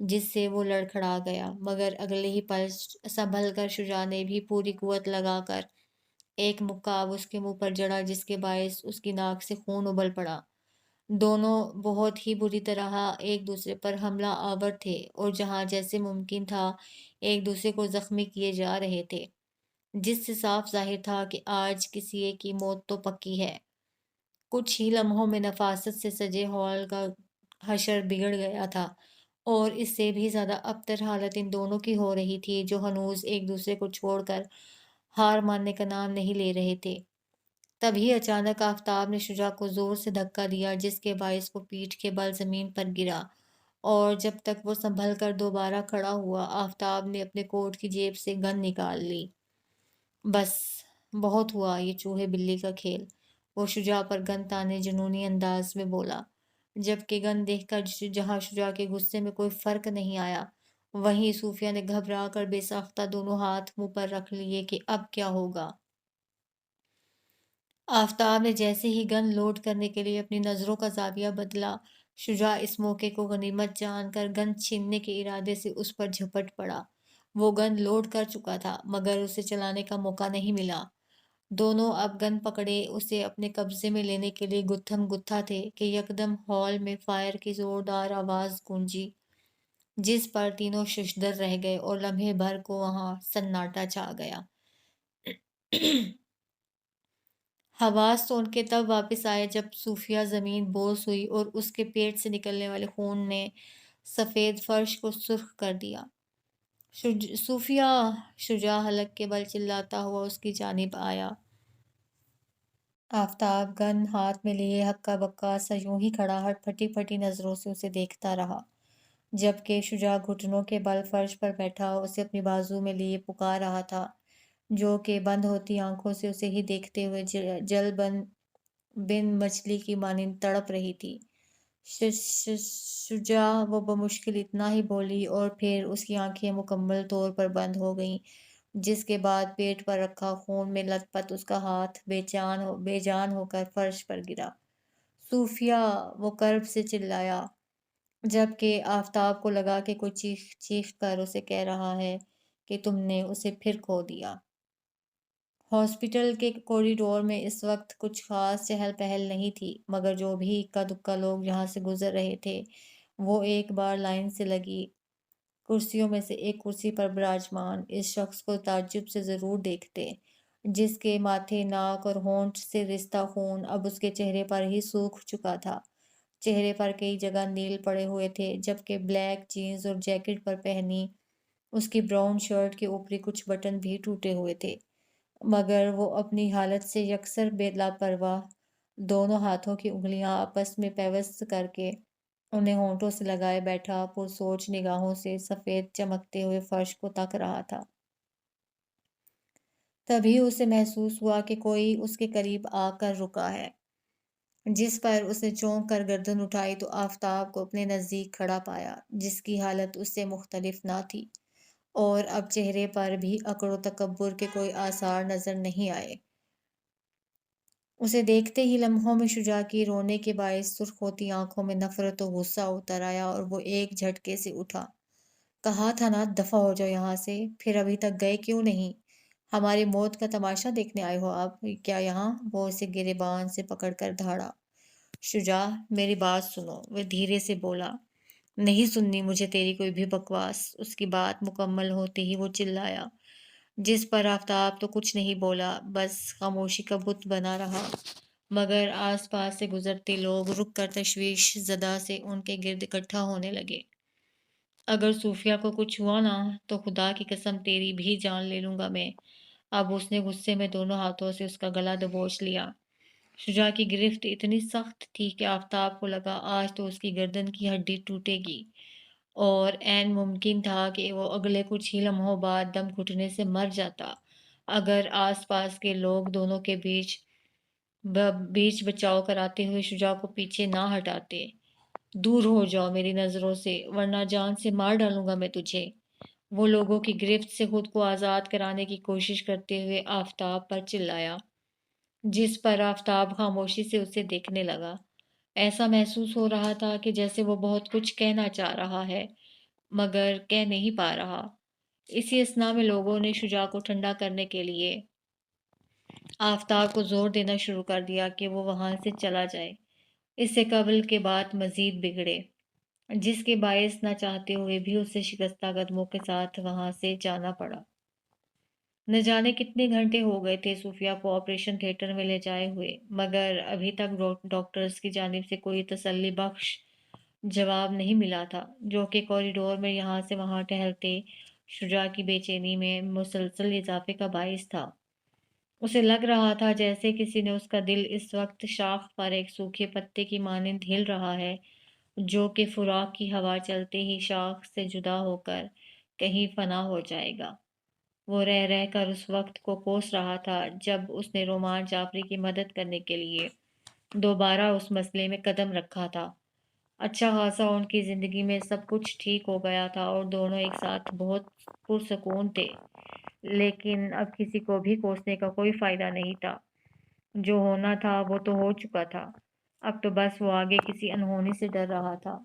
جس سے وہ لڑکھڑا گیا، مگر اگلے ہی پل سنبھل کر شجاع نے بھی پوری قوت لگا کر ایک مکہ اب اس کے منہ پر جڑا، جس کے باعث اس کی ناک سے خون ابل پڑا۔ دونوں بہت ہی بری طرح ایک دوسرے پر حملہ آور تھے اور جہاں جیسے ممکن تھا ایک دوسرے کو زخمی کیے جا رہے تھے، جس سے صاف ظاہر تھا کہ آج کسی ایک کی موت تو پکی ہے۔ کچھ ہی لمحوں میں نفاست سے سجے ہال کا حشر بگڑ گیا تھا، اور اس سے بھی زیادہ ابتر حالت ان دونوں کی ہو رہی تھی، جو ہنوز ایک دوسرے کو چھوڑ کر ہار ماننے کا نام نہیں لے رہے تھے۔ تبھی اچانک آفتاب نے شجاع کو زور سے دھکا دیا، جس کے باعث وہ پیٹھ کے بل زمین پر گرا، اور جب تک وہ سنبھل کر دوبارہ کھڑا ہوا، آفتاب نے اپنے کوٹ کی جیب سے گن نکال لی۔ بس بہت ہوا یہ چوہے بلی کا کھیل، وہ شجاع پر گن تانے جنونی انداز میں بولا، جبکہ گن دیکھ کر جہاں شجاع کے غصے میں کوئی فرق نہیں آیا، وہیں صوفیہ نے گھبرا کر بے ساختہ دونوں ہاتھ منہ پر رکھ لیے کہ اب کیا ہوگا۔ آفتاب نے جیسے ہی گن لوڈ کرنے کے لیے اپنی نظروں کا زاویہ بدلا، شجاع اس موقع کو غنیمت جان کر گن چھیننے کے ارادے سے اس پر جھپٹ پڑا۔ وہ گن لوڈ کر چکا تھا، مگر اسے چلانے کا موقع نہیں ملا۔ دونوں اب گن پکڑے اسے اپنے قبضے میں لینے کے لیے گتھم گتھا تھے کہ یکدم ہال میں فائر کی زوردار آواز گونجی، جس پر تینوں ششدر رہ گئے اور لمحے بھر کو وہاں سناٹا چھا گیا۔ حواس تو ان کے تب واپس آئے جب صوفیہ زمین بوس ہوئی اور اس کے پیٹ سے نکلنے والے خون نے سفید فرش کو سرخ کر دیا۔ صوفیہ! شجاع حلق کے بل چلاتا ہوا اس کی جانب آیا۔ آفتاب گن ہاتھ میں لیے ہکا بکا سا یوں ہی کھڑا پھٹی پھٹی نظروں سے اسے دیکھتا رہا، جبکہ شجاع گھٹنوں کے بل فرش پر بیٹھا اسے اپنی بازو میں لیے پکار رہا تھا، جو کہ بند ہوتی آنکھوں سے اسے ہی دیکھتے ہوئے جل بن مچھلی کی مانند تڑپ رہی تھی۔ شجاع! وہ بمشکل اتنا ہی بولی، اور پھر اس کی آنکھیں مکمل طور پر بند ہو گئیں، جس کے بعد پیٹ پر رکھا خون میں لت پت اس کا ہاتھ بے جان ہو کر فرش پر گرا۔ صوفیہ! وہ کرب سے چلایا، جبکہ آفتاب کو لگا کہ کوئی چیخ چیخ کر اسے کہہ رہا ہے کہ تم نے اسے پھر کھو دیا۔ ہاسپٹل کے کوریڈور میں اس وقت کچھ خاص چہل پہل نہیں تھی، مگر جو بھی اکا دکا لوگ یہاں سے گزر رہے تھے وہ ایک بار لائن سے لگی کرسیوں میں سے ایک کرسی پر براجمان اس شخص کو تعجب سے ضرور دیکھتے، جس کے ماتھے، ناک اور ہونٹ سے رستا خون اب اس کے چہرے پر ہی سوکھ چکا تھا۔ چہرے پر کئی جگہ نیل پڑے ہوئے تھے، جبکہ بلیک جینز اور جیکٹ پر پہنی اس کی براؤن شرٹ کے اوپری کچھ بٹن بھی ٹوٹے ہوئے تھے، مگر وہ اپنی حالت سے یکسر بے لاپرواہ دونوں ہاتھوں کی انگلیاں آپس میں پیوست کر کے انہیں ہونٹوں سے لگائے بیٹھا پرسوچ نگاہوں سے سفید چمکتے ہوئے فرش کو تک رہا تھا۔ تبھی اسے محسوس ہوا کہ کوئی اس کے قریب آ کر رکا ہے، جس پر اس نے چونک کر گردن اٹھائی تو آفتاب کو اپنے نزدیک کھڑا پایا، جس کی حالت اس سے مختلف نہ تھی، اور اب چہرے پر بھی اکڑ و تکبر کے کوئی آثار نظر نہیں آئے۔ اسے دیکھتے ہی لمحوں میں شجاع کی رونے کے باعث سرخ ہوتی آنکھوں میں نفرت و غصہ اتر آیا، اور وہ ایک جھٹکے سے اٹھا۔ کہا تھا نا دفع ہو جاؤ یہاں سے، پھر ابھی تک گئے کیوں نہیں؟ ہماری موت کا تماشا دیکھنے آئے ہو آپ کیا یہاں؟ وہ اسے گریبان سے پکڑ کر دھاڑا۔ شجاع! میری بات سنو، وہ دھیرے سے بولا۔ نہیں سننی مجھے تیری کوئی بھی بکواس، اس کی بات مکمل ہوتے ہی وہ چلایا، جس پر آفتاب تو کچھ نہیں بولا، بس خاموشی کا بت بنا رہا، مگر آس پاس سے گزرتے لوگ رک کر تشویش زدہ سے ان کے گرد اکٹھا ہونے لگے۔ اگر صوفیہ کو کچھ ہوا نا تو خدا کی قسم تیری بھی جان لے لوں گا میں، اب اس نے غصے میں دونوں ہاتھوں سے اس کا گلا دبوچ لیا۔ شجاع کی گرفت اتنی سخت تھی کہ آفتاب کو لگا آج تو اس کی گردن کی ہڈی ٹوٹے گی، اور عین ممکن تھا کہ وہ اگلے کچھ ہی لمحوں بعد دم گھٹنے سے مر جاتا اگر آس پاس کے لوگ دونوں کے بیچ بچاؤ کراتے ہوئے شجاع کو پیچھے نہ ہٹاتے۔ دور ہو جاؤ میری نظروں سے، ورنہ جان سے مار ڈالوں گا میں تجھے، وہ لوگوں کی گرفت سے خود کو آزاد کرانے کی کوشش کرتے ہوئے آفتاب پر چلایا، جس پر آفتاب خاموشی سے اسے دیکھنے لگا۔ ایسا محسوس ہو رہا تھا کہ جیسے وہ بہت کچھ کہنا چاہ رہا ہے مگر کہہ نہیں پا رہا۔ اسی اثنا میں لوگوں نے شجاع کو ٹھنڈا کرنے کے لیے آفتاب کو زور دینا شروع کر دیا کہ وہ وہاں سے چلا جائے، اس سے قبل کے بات مزید بگڑے، جس کے باعث نہ چاہتے ہوئے بھی اسے شکستہ قدموں کے ساتھ وہاں سے جانا پڑا۔ نہ جانے کتنے گھنٹے ہو گئے تھے صوفیہ کو آپریشن تھیٹر میں لے جائے ہوئے، مگر ابھی تک ڈاکٹرز کی جانب سے کوئی تسلی بخش جواب نہیں ملا تھا، جو کہ کوریڈور میں یہاں سے وہاں ٹہلتے شجاع کی بے چینی میں مسلسل اضافے کا باعث تھا۔ اسے لگ رہا تھا جیسے کسی نے اس کا دل اس وقت شاخ پر ایک سوکھے پتے کی مانند ہل رہا ہے، جو کہ فراق کی ہوا چلتے ہی شاخ سے جدا ہو کر کہیں فنا ہو جائے گا۔ وہ رہ رہ کر اس وقت کو کوس رہا تھا جب اس نے رومان جعفری کی مدد کرنے کے لیے دوبارہ اس مسئلے میں قدم رکھا تھا۔ اچھا خاصا ان کی زندگی میں سب کچھ ٹھیک ہو گیا تھا اور دونوں ایک ساتھ بہت پرسکون تھے، لیکن اب کسی کو بھی کوسنے کا کوئی فائدہ نہیں تھا۔ جو ہونا تھا وہ تو ہو چکا تھا، اب تو بس وہ آگے کسی انہونی سے ڈر رہا تھا۔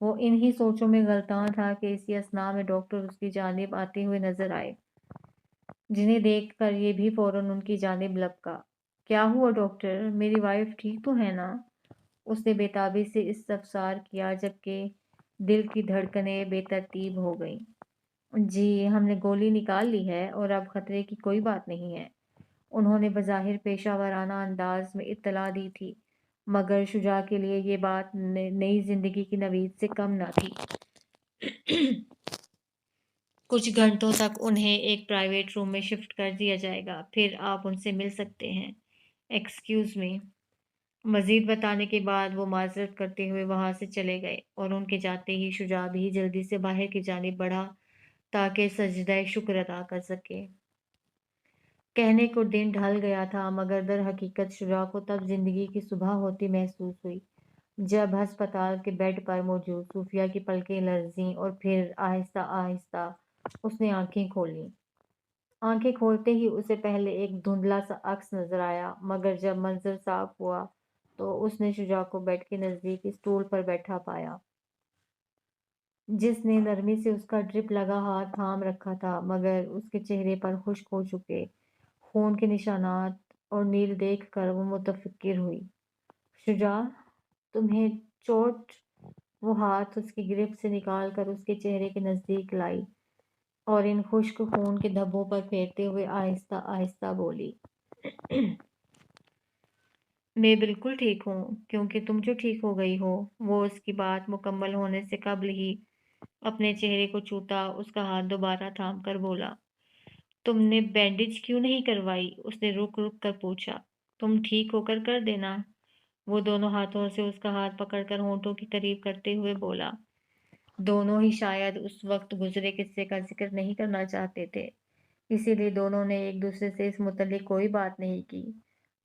وہ انہی سوچوں میں غلطاں تھا کہ اسی اثنا میں ڈاکٹر اس کی جانب آتے ہوئے نظر آئے، جنہیں دیکھ کر یہ بھی فوراً ان کی جانب لپکا۔ کیا ہوا ڈاکٹر، میری وائف ٹھیک تو ہے نا؟ اس نے بے تابی سے استفسار کیا، جبکہ دل کی دھڑکنیں بے ترتیب ہو گئیں۔ جی، ہم نے گولی نکال لی ہے اور اب خطرے کی کوئی بات نہیں ہے، انہوں نے بظاہر پیشہ ورانہ انداز میں اطلاع دی تھی، مگر شجاع کے لیے یہ بات نئی زندگی کی نوید سے کم نہ تھی۔ کچھ گھنٹوں تک انہیں ایک پرائیویٹ روم میں شفٹ کر دیا جائے گا، پھر آپ ان سے مل سکتے ہیں۔ Excuse me. مزید بتانے کے بعد وہ معذرت کرتے ہوئے وہاں سے چلے گئے، اور ان کے جاتے ہی شجاع بھی جلدی سے باہر کی جانب بڑھا تاکہ سجدہ شکر ادا کر سکے۔ کہنے کو دن ڈھل گیا تھا، مگر در حقیقت شجاع کو تب زندگی کی صبح ہوتی محسوس ہوئی جب ہسپتال کے بیڈ پر موجود صوفیہ کی پلکیں لرزیں اور پھر آہستہ آہستہ اس نے آنکھیں کھولیں۔ آنکھیں کھولتے ہی اسے پہلے ایک دھندلا سا عکس نظر آیا، مگر جب منظر صاف ہوا تو اس نے شجاع کو بیڈ کے نزدیک اسٹول پر بیٹھا پایا، جس نے نرمی سے اس کا ڈرپ لگا ہاتھ تھام رکھا تھا، مگر اس کے چہرے پر خشک ہو چکے خون کے نشانات اور نیل دیکھ کر وہ متفکر ہوئی۔ شجاع، تمہیں چوٹ؟ وہ ہاتھ اس کی گرفت سے نکال کر اس کے چہرے کے نزدیک لائی اور ان خشک خون کے دھبوں پر پھیرتے ہوئے آہستہ آہستہ بولی۔ میں بالکل ٹھیک ہوں، کیونکہ تم جو ٹھیک ہو گئی ہو۔ وہ اس کی بات مکمل ہونے سے قبل ہی اپنے چہرے کو چھوتا اس کا ہاتھ دوبارہ تھام کر بولا۔ تم نے بینڈیج کیوں نہیں کروائی؟ اس نے رک رک کر پوچھا۔ تم ٹھیک ہو کر کر دینا۔ وہ دونوں ہاتھوں سے اس کا ہاتھ پکڑ کر ہونٹوں کے قریب کرتے ہوئے بولا۔ دونوں ہی شاید اس وقت گزرے قصے کا ذکر نہیں کرنا چاہتے تھے، اسی لیے دونوں نے ایک دوسرے سے اس متعلق کوئی بات نہیں کی،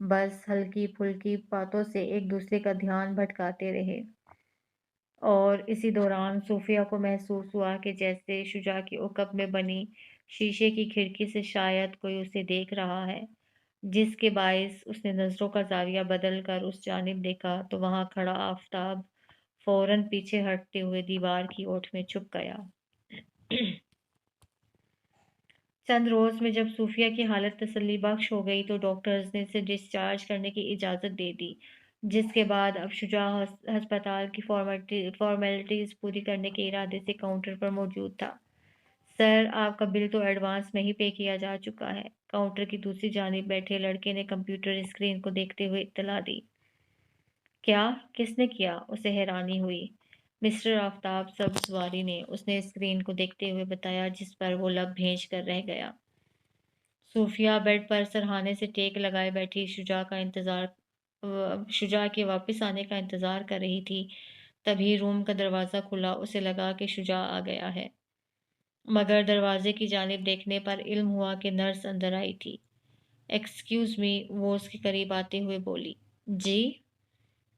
بس ہلکی پھلکی باتوں سے ایک دوسرے کا دھیان بھٹکاتے رہے۔ اور اسی دوران صوفیہ کو محسوس ہوا کہ جیسے شجاع کی عقب میں بنی شیشے کی کھڑکی سے شاید کوئی اسے دیکھ رہا ہے، جس کے باعث اس نے نظروں کا زاویہ بدل کر اس جانب دیکھا تو وہاں کھڑا آفتاب فوراً پیچھے ہٹتے ہوئے دیوار کی اوٹ میں چھپ گیا۔ چند روز میں جب صوفیہ کی حالت تسلی بخش ہو گئی تو ڈاکٹرز نے اسے ڈسچارج کرنے کی اجازت دے دی، جس کے بعد اب شجاع ہسپتال کی فارمیلٹیز پوری کرنے کے ارادے سے کاؤنٹر پر موجود تھا۔ سر، آپ کا بل تو ایڈوانس میں ہی پے کیا جا چکا ہے، کاؤنٹر کی دوسری جانب بیٹھے لڑکے نے کمپیوٹر اسکرین کو دیکھتے ہوئے اطلاع دی۔ کیا؟ کس نے کیا؟ اسے حیرانی ہوئی۔ مسٹر آفتاب سبزواری نے، اس نے اسکرین کو دیکھتے ہوئے بتایا، جس پر وہ لب بھیج کر رہ گیا۔ صوفیہ بیڈ پر سرہانے سے ٹیک لگائے بیٹھی شجاع کے واپس آنے کا انتظار کر رہی تھی۔ تبھی روم کا دروازہ کھلا، اسے لگا کہ شجاع آ گیا ہے، مگر دروازے کی جانب دیکھنے پر علم ہوا کہ نرس اندر آئی تھی۔ ایکسکیوز می، وہ اس کے قریب آتے ہوئے بولی۔ جی؟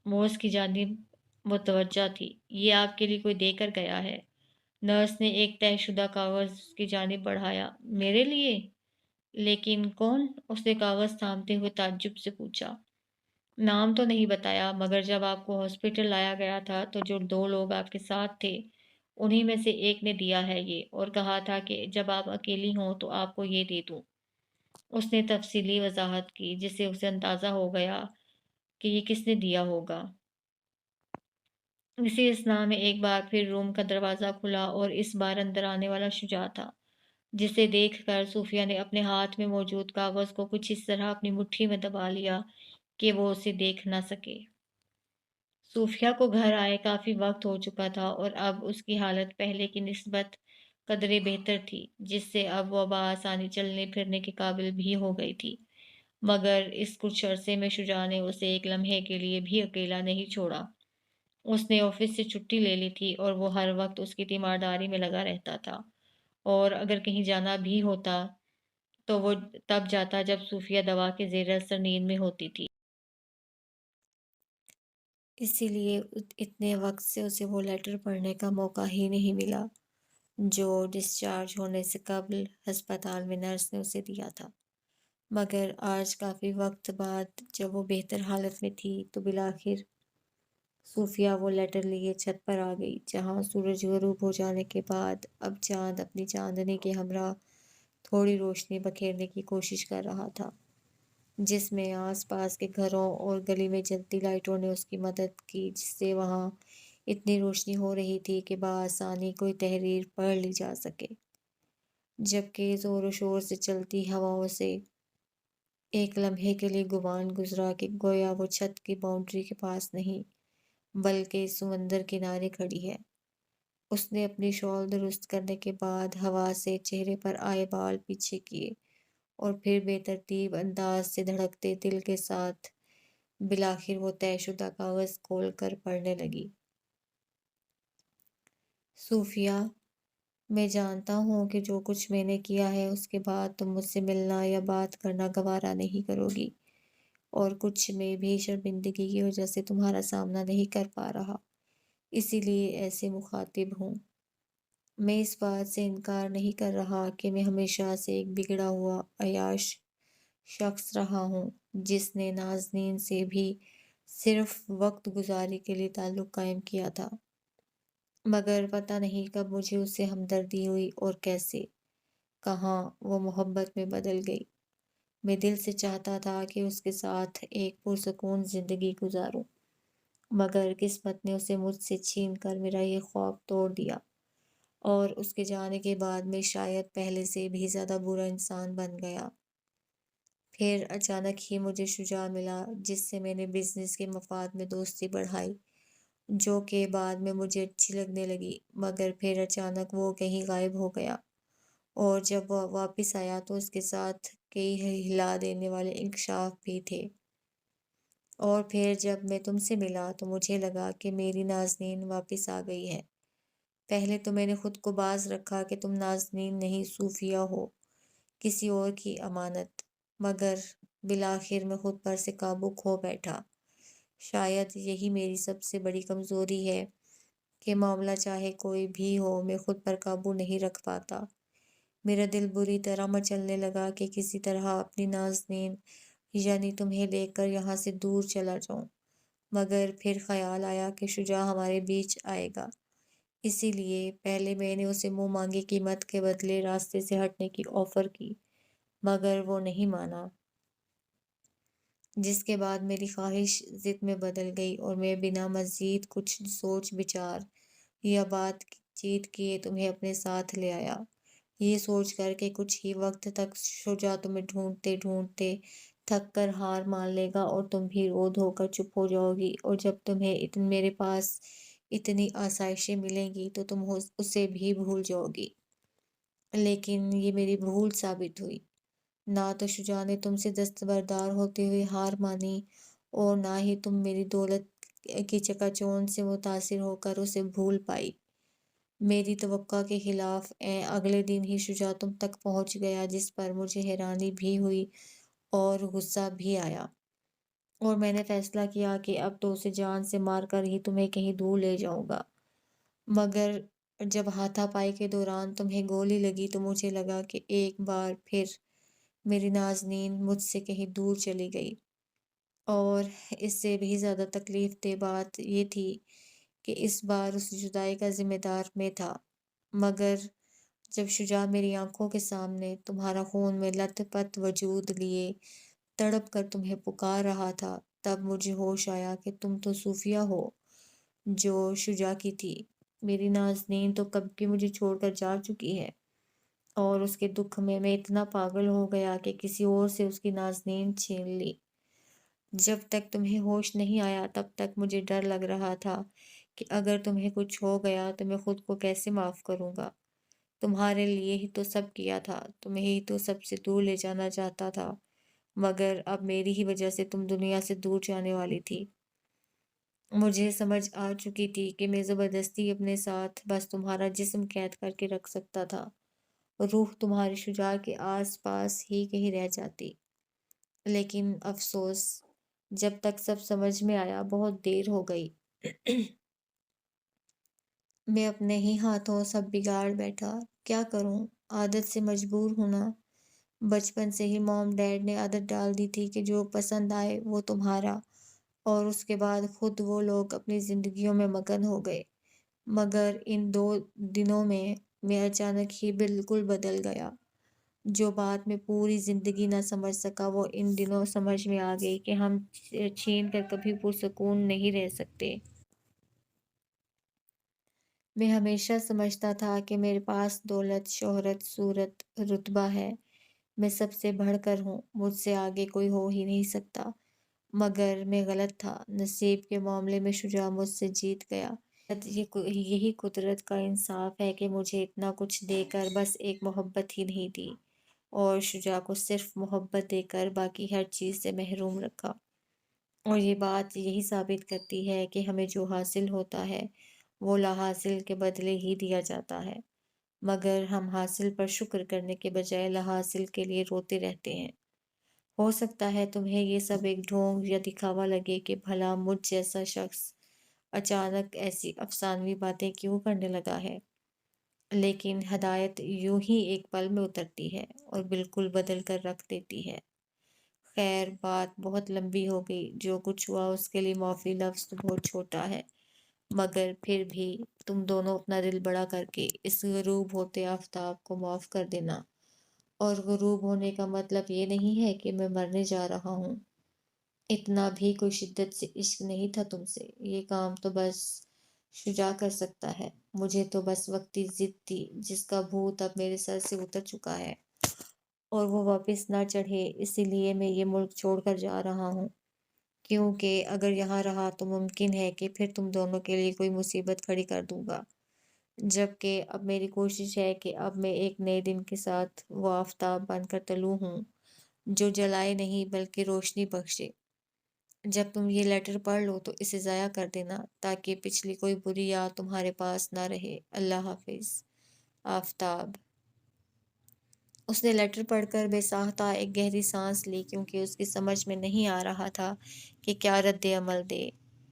وہ اس کی جانب متوجہ تھی۔ یہ آپ کے لیے کوئی دے کر گیا ہے۔ نرس نے ایک طے شدہ کاغذ اس کی جانب بڑھایا۔ میرے لیے؟ لیکن کون؟ اس نے کاغذ تھامتے ہوئے تعجب سے پوچھا۔ نام تو نہیں بتایا، مگر جب آپ کو ہاسپٹل لایا گیا تھا تو جو دو لوگ آپ کے ساتھ تھے انہی میں سے ایک نے دیا ہے یہ، اور کہا تھا کہ جب آپ اکیلی ہوں تو آپ کو یہ دے دوں۔ اس نے تفصیلی وضاحت کی، جس سے اسے اندازہ ہو گیا کہ یہ کس نے دیا ہوگا۔ اسی اثناء میں ایک بار پھر روم کا دروازہ کھلا اور اس بار اندر آنے والا شجاع تھا، جسے دیکھ کر صوفیہ نے اپنے ہاتھ میں موجود کاغذ کو کچھ اس طرح اپنی مٹھی میں دبا لیا کہ وہ اسے دیکھ نہ سکے۔ صوفیہ کو گھر آئے کافی وقت ہو چکا تھا اور اب اس کی حالت پہلے کی نسبت قدرے بہتر تھی، جس سے اب وہ بآسانی چلنے پھرنے کے قابل بھی ہو گئی تھی۔ مگر اس کچھ عرصے میں شجاع نے اسے ایک لمحے کے لیے بھی اکیلا نہیں چھوڑا۔ اس نے آفس سے چھٹی لے لی تھی اور وہ ہر وقت اس کی تیمارداری میں لگا رہتا تھا، اور اگر کہیں جانا بھی ہوتا تو وہ تب جاتا جب صوفیہ دوا کے زیر اثر نیند میں ہوتی تھی۔ اسی لیے اتنے وقت سے اسے وہ لیٹر پڑھنے کا موقع ہی نہیں ملا جو ڈسچارج ہونے سے قبل ہسپتال میں نرس نے اسے دیا تھا۔ مگر آج کافی وقت بعد جب وہ بہتر حالت میں تھی تو بالآخر صوفیہ وہ لیٹر لیے چھت پر آ گئی، جہاں سورج غروب ہو جانے کے بعد اب چاند اپنی چاندنی کے ہمراہ تھوڑی روشنی بکھیرنے کی کوشش کر رہا تھا، جس میں آس پاس کے گھروں اور گلی میں جلتی لائٹوں نے اس کی مدد کی، جس سے وہاں اتنی روشنی ہو رہی تھی کہ بآسانی کوئی تحریر پڑھ لی جا سکے، جبکہ زور و شور سے چلتی ہواؤں سے ایک لمحے کے لیے گمان گزرا کہ گویا وہ چھت کی باؤنڈری کے پاس نہیں بلکہ سمندر کنارے کھڑی ہے۔ اس نے اپنی شال درست کرنے کے بعد ہوا سے چہرے پر آئے بال پیچھے کیے اور پھر بے ترتیب انداز سے دھڑکتے دل کے ساتھ بالآخر وہ طے شدہ کاغذ کھول کر پڑھنے لگی۔ صوفیہ، میں جانتا ہوں کہ جو کچھ میں نے کیا ہے اس کے بعد تم مجھ سے ملنا یا بات کرنا گوارا نہیں کرو گی، اور کچھ میں بھی شرمندگی کی وجہ سے تمہارا سامنا نہیں کر پا رہا، اسی لیے ایسے مخاطب ہوں۔ میں اس بات سے انکار نہیں کر رہا کہ میں ہمیشہ سے ایک بگڑا ہوا عیاش شخص رہا ہوں، جس نے نازنین سے بھی صرف وقت گزاری کے لیے تعلق قائم کیا تھا، مگر پتہ نہیں کب مجھے اس سے ہمدردی ہوئی اور کیسے، کہاں وہ محبت میں بدل گئی۔ میں دل سے چاہتا تھا کہ اس کے ساتھ ایک پرسکون زندگی گزاروں، مگر قسمت نے اسے مجھ سے چھین کر میرا یہ خواب توڑ دیا، اور اس کے جانے کے بعد میں شاید پہلے سے بھی زیادہ برا انسان بن گیا۔ پھر اچانک ہی مجھے شجاع ملا، جس سے میں نے بزنس کے مفاد میں دوستی بڑھائی، جو کہ بعد میں مجھے اچھی لگنے لگی، مگر پھر اچانک وہ کہیں غائب ہو گیا، اور جب وہ واپس آیا تو اس کے ساتھ کئی ہلا دینے والے انکشاف بھی تھے۔ اور پھر جب میں تم سے ملا تو مجھے لگا کہ میری نازنین واپس آ گئی ہے۔ پہلے تو میں نے خود کو باز رکھا کہ تم نازنین نہیں صوفیہ ہو، کسی اور کی امانت، مگر بالآخر میں خود پر سے قابو کھو بیٹھا۔ شاید یہی میری سب سے بڑی کمزوری ہے کہ معاملہ چاہے کوئی بھی ہو میں خود پر قابو نہیں رکھ پاتا۔ میرا دل بری طرح مچلنے لگا کہ کسی طرح اپنی نازنین یعنی تمہیں لے کر یہاں سے دور چلا جاؤں، مگر پھر خیال آیا کہ شجاع ہمارے بیچ آئے گا، اسی لیے پہلے میں نے اسے منہ مانگی قیمت کے بدلے راستے سے ہٹنے کی آفر کی، مگر وہ نہیں مانا، جس کے بعد میری خواہش ضد میں بدل گئی اور میں بنا مزید کچھ سوچ بچار یا بات چیت کیے تمہیں اپنے ساتھ لے آیا، یہ سوچ کر کہ کچھ ہی وقت تک شجاع تمہیں ڈھونڈتے ڈھونڈتے تھک کر ہار مان لے گا اور تم بھی رو دھو کر چپ ہو جاؤ گی، اور جب تمہیں میرے پاس اتنی آسائشیں ملیں گی تو تم اسے بھی بھول جاؤ گی۔ لیکن یہ میری بھول ثابت ہوئی۔ نہ تو شجاع نے تم سے دستبردار ہوتے ہوئے ہار مانی اور نہ ہی تم میری دولت کی چکا چوند سے متاثر ہو کر اسے بھول پائی۔ میری توقع کے خلاف اگلے دن ہی شجاع تم تک پہنچ گیا، جس پر مجھے حیرانی بھی ہوئی اور غصہ بھی آیا، اور میں نے فیصلہ کیا کہ اب تو اسے جان سے مار کر ہی تمہیں کہیں دور لے جاؤں گا۔ مگر جب ہاتھا پائی کے دوران تمہیں گولی لگی تو مجھے لگا کہ ایک بار پھر میری نازنین مجھ سے کہیں دور چلی گئی، اور اس سے بھی زیادہ تکلیف دہ بات یہ تھی کہ اس بار اس جدائی کا ذمہ دار میں تھا۔ مگر جب شجاع میری آنکھوں کے سامنے تمہارا خون میں لت پت وجود لیے تڑپ کر تمہیں پکار رہا تھا، تب مجھے ہوش آیا کہ تم تو صوفیہ ہو جو شجاع کی تھی۔ میری نازنین تو کب کی مجھے چھوڑ کر جا چکی ہے، اور اس کے دکھ میں اتنا پاگل ہو گیا کہ کسی اور سے اس کی نازنین چھین لی۔ جب تک تمہیں ہوش نہیں آیا تب تک مجھے ڈر لگ رہا تھا کہ اگر تمہیں کچھ ہو گیا تو میں خود کو کیسے معاف کروں گا۔ تمہارے لیے ہی تو سب کیا تھا، تمہیں ہی تو سب سے دور لے جانا چاہتا تھا، مگر اب میری ہی وجہ سے تم دنیا سے دور جانے والی تھی۔ مجھے سمجھ آ چکی تھی کہ میں زبردستی اپنے ساتھ بس تمہارا جسم قید کر کے رکھ سکتا تھا، روح تمہاری شجاع کے آس پاس ہی کہیں رہ جاتی۔ لیکن افسوس، جب تک سب سمجھ میں آیا بہت دیر ہو گئی۔ میں اپنے ہی ہاتھوں سب بگاڑ بیٹھا۔ کیا کروں، عادت سے مجبور ہوں نا۔ بچپن سے ہی موم ڈیڈ نے عادت ڈال دی تھی کہ جو پسند آئے وہ تمہارا، اور اس کے بعد خود وہ لوگ اپنی زندگیوں میں مگن ہو گئے۔ مگر ان 2 دنوں میں اچانک ہی بالکل بدل گیا۔ جو بات میں پوری زندگی نہ سمجھ سکا وہ ان دنوں سمجھ میں آ گئی کہ ہم چھین کر کبھی پرسکون نہیں رہ سکتے۔ میں ہمیشہ سمجھتا تھا کہ میرے پاس دولت، شہرت، صورت، رتبہ ہے، میں سب سے بڑھ کر ہوں، مجھ سے آگے کوئی ہو ہی نہیں سکتا۔ مگر میں غلط تھا، نصیب کے معاملے میں شجاع مجھ سے جیت گیا۔ یہی قدرت کا انصاف ہے کہ مجھے اتنا کچھ دے کر بس ایک محبت ہی نہیں دی، اور شجاع کو صرف محبت دے کر باقی ہر چیز سے محروم رکھا۔ اور یہ بات یہی ثابت کرتی ہے کہ ہمیں جو حاصل ہوتا ہے وہ لا حاصل کے بدلے ہی دیا جاتا ہے، مگر ہم حاصل پر شکر کرنے کے بجائے لا حاصل کے لیے روتے رہتے ہیں۔ ہو سکتا ہے تمہیں یہ سب ایک ڈھونگ یا دکھاوا لگے کہ بھلا مجھ جیسا شخص اچانک ایسی افسانوی باتیں کیوں کرنے لگا ہے، لیکن ہدایت یوں ہی ایک پل میں اترتی ہے اور بالکل بدل کر رکھ دیتی ہے۔ خیر، بات بہت لمبی ہو گئی، جو کچھ ہوا اس کے لیے معافی لفظ تو بہت چھوٹا ہے، مگر پھر بھی تم دونوں اپنا دل بڑا کر کے اس غروب ہوتے آفتاب کو معاف کر دینا۔ اور غروب ہونے کا مطلب یہ نہیں ہے کہ میں مرنے جا رہا ہوں، اتنا بھی کوئی شدت سے عشق نہیں تھا تم سے، یہ کام تو بس شجاع کر سکتا ہے۔ مجھے تو بس وقتی ضد تھی جس کا بھوت اب میرے سر سے اتر چکا ہے، اور وہ واپس نہ چڑھے، اسی لیے میں یہ ملک چھوڑ کر جا رہا ہوں، کیونکہ اگر یہاں رہا تو ممکن ہے کہ پھر تم دونوں کے لیے کوئی مصیبت کھڑی کر دوں گا، جبکہ اب میری کوشش ہے کہ اب میں ایک نئے دن کے ساتھ وہ آفتاب بن کر طلوع ہوں جو جلائے نہیں بلکہ روشنی بخشے۔ جب تم یہ لیٹر پڑھ لو تو اسے ضائع کر دینا تاکہ پچھلی کوئی بری یاد تمہارے پاس نہ رہے۔ اللہ حافظ، آفتاب۔ اس نے لیٹر پڑھ کر بے ساختہ ایک گہری سانس لی، کیونکہ اس کی سمجھ میں نہیں آ رہا تھا کہ کیا رد عمل دے۔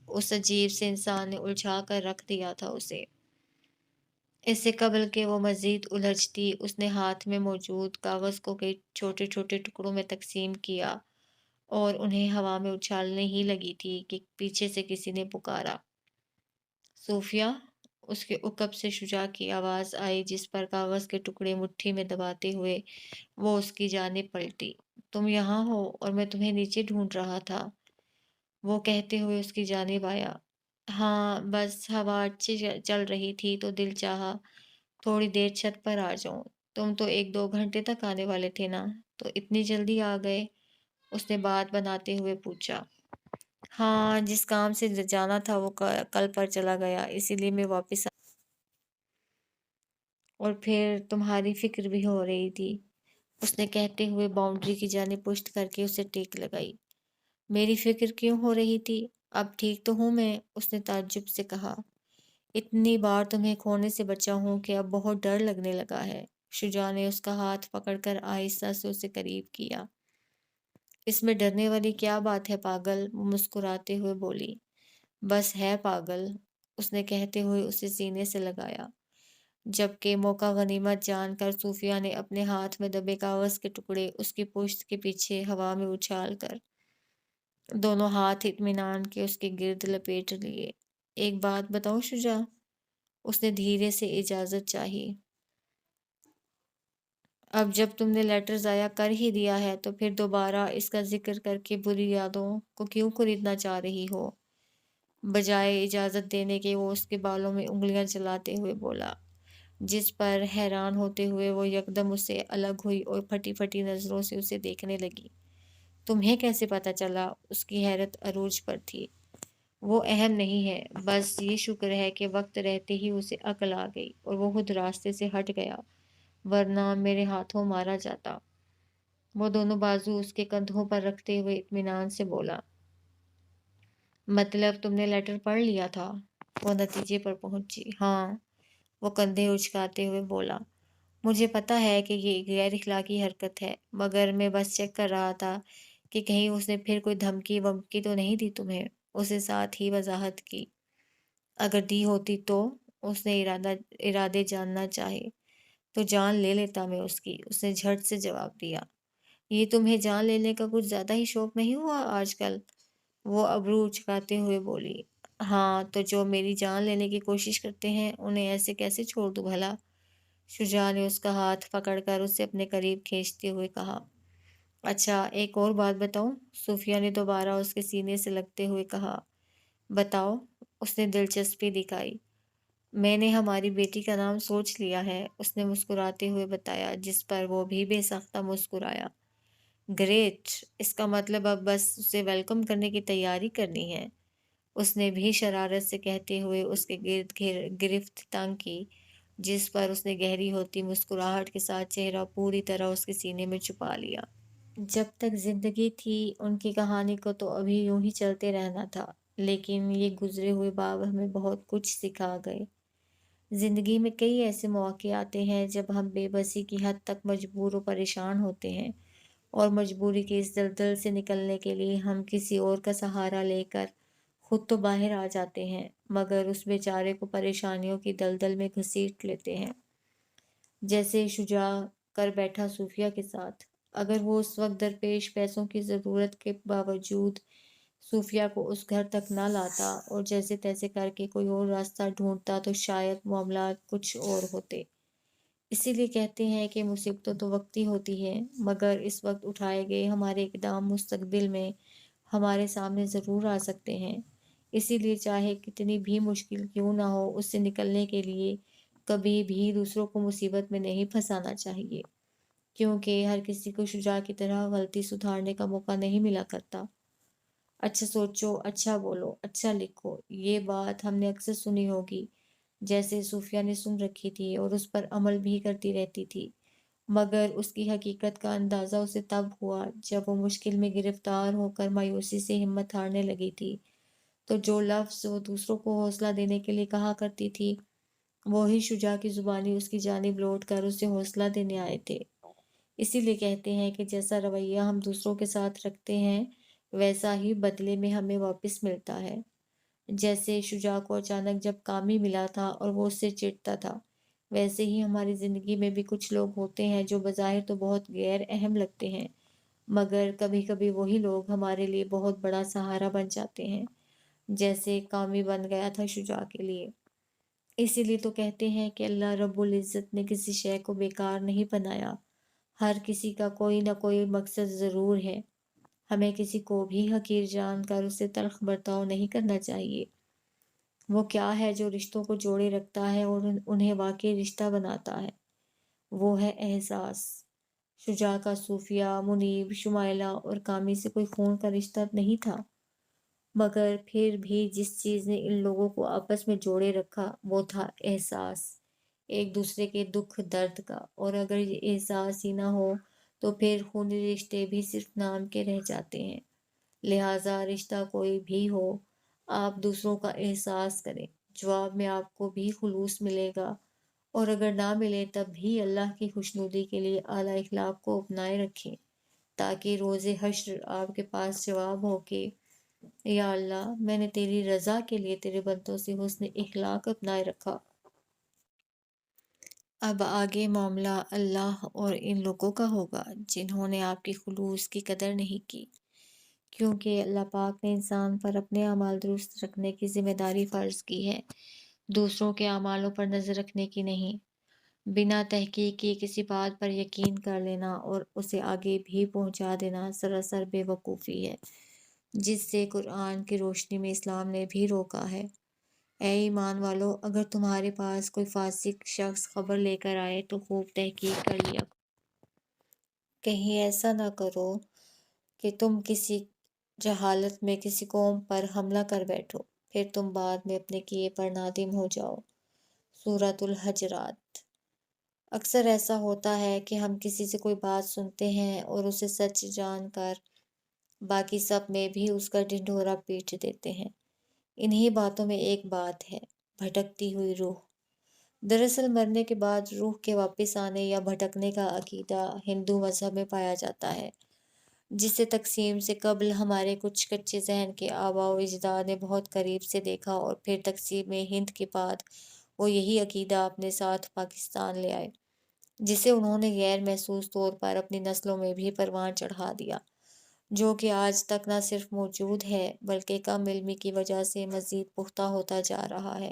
اس عجیب سے انسان نے الجھا کر رکھ دیا تھا اسے۔ اس سے قبل کہ وہ مزید الجھتی، اس نے ہاتھ میں موجود کاغذ کو کئی چھوٹے چھوٹے ٹکڑوں میں تقسیم کیا اور انہیں ہوا میں اچھالنے ہی لگی تھی کہ پیچھے سے کسی نے پکارا، صوفیہ! اس کے عقب سے شجاع کی آواز آئی، جس پر کاغذ کے ٹکڑے مٹھی میں دباتے ہوئے وہ اس کی جانب پلٹی۔ تم یہاں ہو اور میں تمہیں نیچے ڈھونڈ رہا تھا، وہ کہتے ہوئے اس کی جانب آیا۔ ہاں، بس ہوا اچھی چل رہی تھی تو دل چاہا تھوڑی دیر چھت پر آ جاؤں۔ تم تو 1-2 گھنٹے تک آنے والے تھے نا، تو اتنی جلدی آ گئے؟ اس نے بات بناتے ہوئے پوچھا۔ ہاں، جس کام سے جانا تھا وہ کل پر چلا گیا، اسی لیے میں واپس اور پھر تمہاری فکر بھی ہو رہی تھی۔ اس نے کہتے ہوئے باؤنڈری کی جانب پشت کر کے اسے ٹیک لگائی۔ میری فکر کیوں ہو رہی تھی؟ اب ٹھیک تو ہوں میں، اس نے تعجب سے کہا۔ اتنی بار تمہیں کھونے سے بچا ہوں کہ اب بہت ڈر لگنے لگا ہے۔ شجاع نے اس کا ہاتھ پکڑ کر آہستہ سے اسے قریب کیا۔ اس میں ڈرنے والی کیا بات ہے پاگل؟ وہ مسکراتے ہوئے بولی۔ بس ہے پاگل، اس نے کہتے ہوئے اسے سینے سے لگایا، جبکہ موقع غنیمت جان کر صوفیہ نے اپنے ہاتھ میں دبے کاغذ کے ٹکڑے اس کی پشت کے پیچھے ہوا میں اچھال کر دونوں ہاتھ اطمینان کے اس کے گرد لپیٹ لیے۔ ایک بات بتاؤ شجاع، اس نے دھیرے سے اجازت چاہی۔ اب جب تم نے لیٹر ضائع کر ہی دیا ہے تو پھر دوبارہ اس کا ذکر کر کے بری یادوں کو کیوں خریدنا چاہ رہی ہو؟ بجائے اجازت دینے کے وہ اس کے بالوں میں انگلیاں چلاتے ہوئے بولا، جس پر حیران ہوتے ہوئے وہ یکدم اس سے الگ ہوئی اور پھٹی پھٹی نظروں سے اسے دیکھنے لگی۔ تمہیں کیسے پتہ چلا؟ اس کی حیرت عروج پر تھی۔ وہ اہم نہیں ہے، بس یہ شکر ہے کہ وقت رہتے ہی اسے عقل آ گئی اور وہ خود راستے سے ہٹ گیا، ورنہ میرے ہاتھوں مارا جاتا۔ وہ دونوں بازو اس کے کندھوں پر رکھتے ہوئے اطمینان سے بولا، مطلب تم نے لیٹر پڑھ لیا تھا؟ وہ نتیجے پر پہنچی۔ ہاں، وہ کندھے اچکاتے ہوئے بولا، مجھے پتا ہے کہ یہ غیر اخلاقی حرکت ہے، مگر میں بس چیک کر رہا تھا کہ کہیں اس نے پھر کوئی دھمکی ومکی تو نہیں دی تمہیں؟ اسے ساتھ ہی وضاحت کی۔ اگر دی ہوتی تو؟ اس نے ارادے جاننا چاہے۔ تو جان لے لیتا میں اس کی، اس نے جھٹ سے جواب دیا۔ یہ تمہیں جان لینے کا کچھ زیادہ ہی شوق نہیں ہوا آج کل؟ وہ ابرو اچکاتے ہوئے بولی۔ ہاں تو جو میری جان لینے کی کوشش کرتے ہیں انہیں ایسے کیسے چھوڑ دوں بھلا؟ شجاع نے اس کا ہاتھ پکڑ کر اسے اپنے قریب کھینچتے ہوئے کہا۔ اچھا ایک اور بات بتاؤں؟ صوفیہ نے دوبارہ اس کے سینے سے لگتے ہوئے کہا۔ بتاؤ، اس نے دلچسپی دکھائی۔ میں نے ہماری بیٹی کا نام سوچ لیا ہے، اس نے مسکراتے ہوئے بتایا، جس پر وہ بھی بے ساختہ مسکرایا۔ گریٹ، اس کا مطلب اب بس اسے ویلکم کرنے کی تیاری کرنی ہے، اس نے بھی شرارت سے کہتے ہوئے اس کے گرد گرفت تنگ کی، جس پر اس نے گہری ہوتی مسکراہٹ کے ساتھ چہرہ پوری طرح اس کے سینے میں چھپا لیا۔ جب تک زندگی تھی ان کی کہانی کو تو ابھی یوں ہی چلتے رہنا تھا، لیکن یہ گزرے ہوئے باب ہمیں بہت کچھ سکھا گئے۔ زندگی میں کئی ایسے مواقع آتے ہیں جب ہم بے بسی کی حد تک مجبور و پریشان ہوتے ہیں، اور مجبوری کے اس دلدل سے نکلنے کے لیے ہم کسی اور کا سہارا لے کر خود تو باہر آ جاتے ہیں، مگر اس بیچارے کو پریشانیوں کی دلدل میں گھسیٹ لیتے ہیں، جیسے شجاع کر بیٹھا صوفیہ کے ساتھ۔ اگر وہ اس وقت درپیش پیسوں کی ضرورت کے باوجود صوفیہ کو اس گھر تک نہ لاتا اور جیسے تیسے کر کے کوئی اور راستہ ڈھونڈتا تو شاید معاملات کچھ اور ہوتے۔ اسی لیے کہتے ہیں کہ مصیبتیں تو وقتی ہوتی ہیں، مگر اس وقت اٹھائے گئے ہمارے اقدام مستقبل میں ہمارے سامنے ضرور آ سکتے ہیں۔ اسی لیے چاہے کتنی بھی مشکل کیوں نہ ہو، اس سے نکلنے کے لیے کبھی بھی دوسروں کو مصیبت میں نہیں پھنسانا چاہیے، کیونکہ ہر کسی کو شجاع کی طرح غلطی سدھارنے کا موقع نہیں ملا کرتا۔ اچھا سوچو، اچھا بولو، اچھا لکھو، یہ بات ہم نے اکثر سنی ہوگی، جیسے صوفیہ نے سن رکھی تھی اور اس پر عمل بھی کرتی رہتی تھی، مگر اس کی حقیقت کا اندازہ اسے تب ہوا جب وہ مشکل میں گرفتار ہو کر مایوسی سے ہمت ہارنے لگی تھی، تو جو لفظ وہ دوسروں کو حوصلہ دینے کے لیے کہا کرتی تھی، وہی شجاع کی زبانی اس کی جانب لوٹ کر اسے حوصلہ دینے آئے تھے۔ اسی لیے کہتے ہیں کہ جیسا رویہ ہم دوسروں کے ساتھ رکھتے ہیں ویسا ہی بدلے میں ہمیں واپس ملتا ہے۔ جیسے شجاع کو اچانک جب کامی ملا تھا اور وہ اس سے چڑھتا تھا، ویسے ہی ہماری زندگی میں بھی کچھ لوگ ہوتے ہیں جو بظاہر تو بہت غیر اہم لگتے ہیں، مگر کبھی کبھی وہی لوگ ہمارے لیے بہت بڑا سہارا بن جاتے ہیں، جیسے کامی بن گیا تھا شجاع کے لیے۔ اسی لیے تو کہتے ہیں کہ اللہ رب العزت نے کسی شے کو بیکار نہیں بنایا، ہر کسی کا کوئی نہ کوئی مقصد ضرور ہے۔ ہمیں کسی کو بھی حقیر جان کر اسے تلخ برتاؤ نہیں کرنا چاہیے۔ وہ کیا ہے جو رشتوں کو جوڑے رکھتا ہے اور انہیں واقعی رشتہ بناتا ہے؟ وہ ہے احساس۔ شجاع کا صوفیہ، منیب، شمائلہ اور کامی سے کوئی خون کا رشتہ نہیں تھا، مگر پھر بھی جس چیز نے ان لوگوں کو آپس میں جوڑے رکھا وہ تھا احساس، ایک دوسرے کے دکھ درد کا، اور اگر یہ احساس ہی نہ ہو تو پھر خونی رشتے بھی صرف نام کے رہ جاتے ہیں۔ لہٰذا رشتہ کوئی بھی ہو، آپ دوسروں کا احساس کریں، جواب میں آپ کو بھی خلوص ملے گا، اور اگر نہ ملے تب بھی اللہ کی خوشنودی کے لیے اعلیٰ اخلاق کو اپنائے رکھیں، تاکہ روز حشر آپ کے پاس جواب ہو کہ یا اللہ، میں نے تیری رضا کے لیے تیرے بندوں سے حسن اخلاق اپنائے رکھا۔ اب آگے معاملہ اللہ اور ان لوگوں کا ہوگا جنہوں نے آپ کی خلوص کی قدر نہیں کی، کیونکہ اللہ پاک نے انسان پر اپنے اعمال درست رکھنے کی ذمہ داری فرض کی ہے، دوسروں کے اعمالوں پر نظر رکھنے کی نہیں۔ بنا تحقیق کیے کسی بات پر یقین کر لینا اور اسے آگے بھی پہنچا دینا سراسر بے وقوفی ہے، جس سے قرآن کی روشنی میں اسلام نے بھی روکا ہے۔ اے ایمان والو، اگر تمہارے پاس کوئی فاسق شخص خبر لے کر آئے تو خوب تحقیق کر لیا، کہیں ایسا نہ کرو کہ تم کسی جہالت میں کسی قوم پر حملہ کر بیٹھو، پھر تم بعد میں اپنے کیے پر نادم ہو جاؤ۔ سورۃ الحجرات۔ اکثر ایسا ہوتا ہے کہ ہم کسی سے کوئی بات سنتے ہیں اور اسے سچ جان کر باقی سب میں بھی اس کا ڈھنڈورا پیٹ دیتے ہیں۔ انہی باتوں میں ایک بات ہے، بھٹکتی ہوئی روح۔ دراصل مرنے کے بعد روح کے واپس آنے یا بھٹکنے کا عقیدہ ہندو مذہب میں پایا جاتا ہے، جسے تقسیم سے قبل ہمارے کچھ کچے ذہن کے آباء و اجداد نے بہت قریب سے دیکھا، اور پھر تقسیم ہند کے بعد وہ یہی عقیدہ اپنے ساتھ پاکستان لے آئے، جسے انہوں نے غیر محسوس طور پر اپنی نسلوں میں بھی پروان چڑھا دیا، جو کہ آج تک نہ صرف موجود ہے بلکہ کم علمی کی وجہ سے مزید پختہ ہوتا جا رہا ہے۔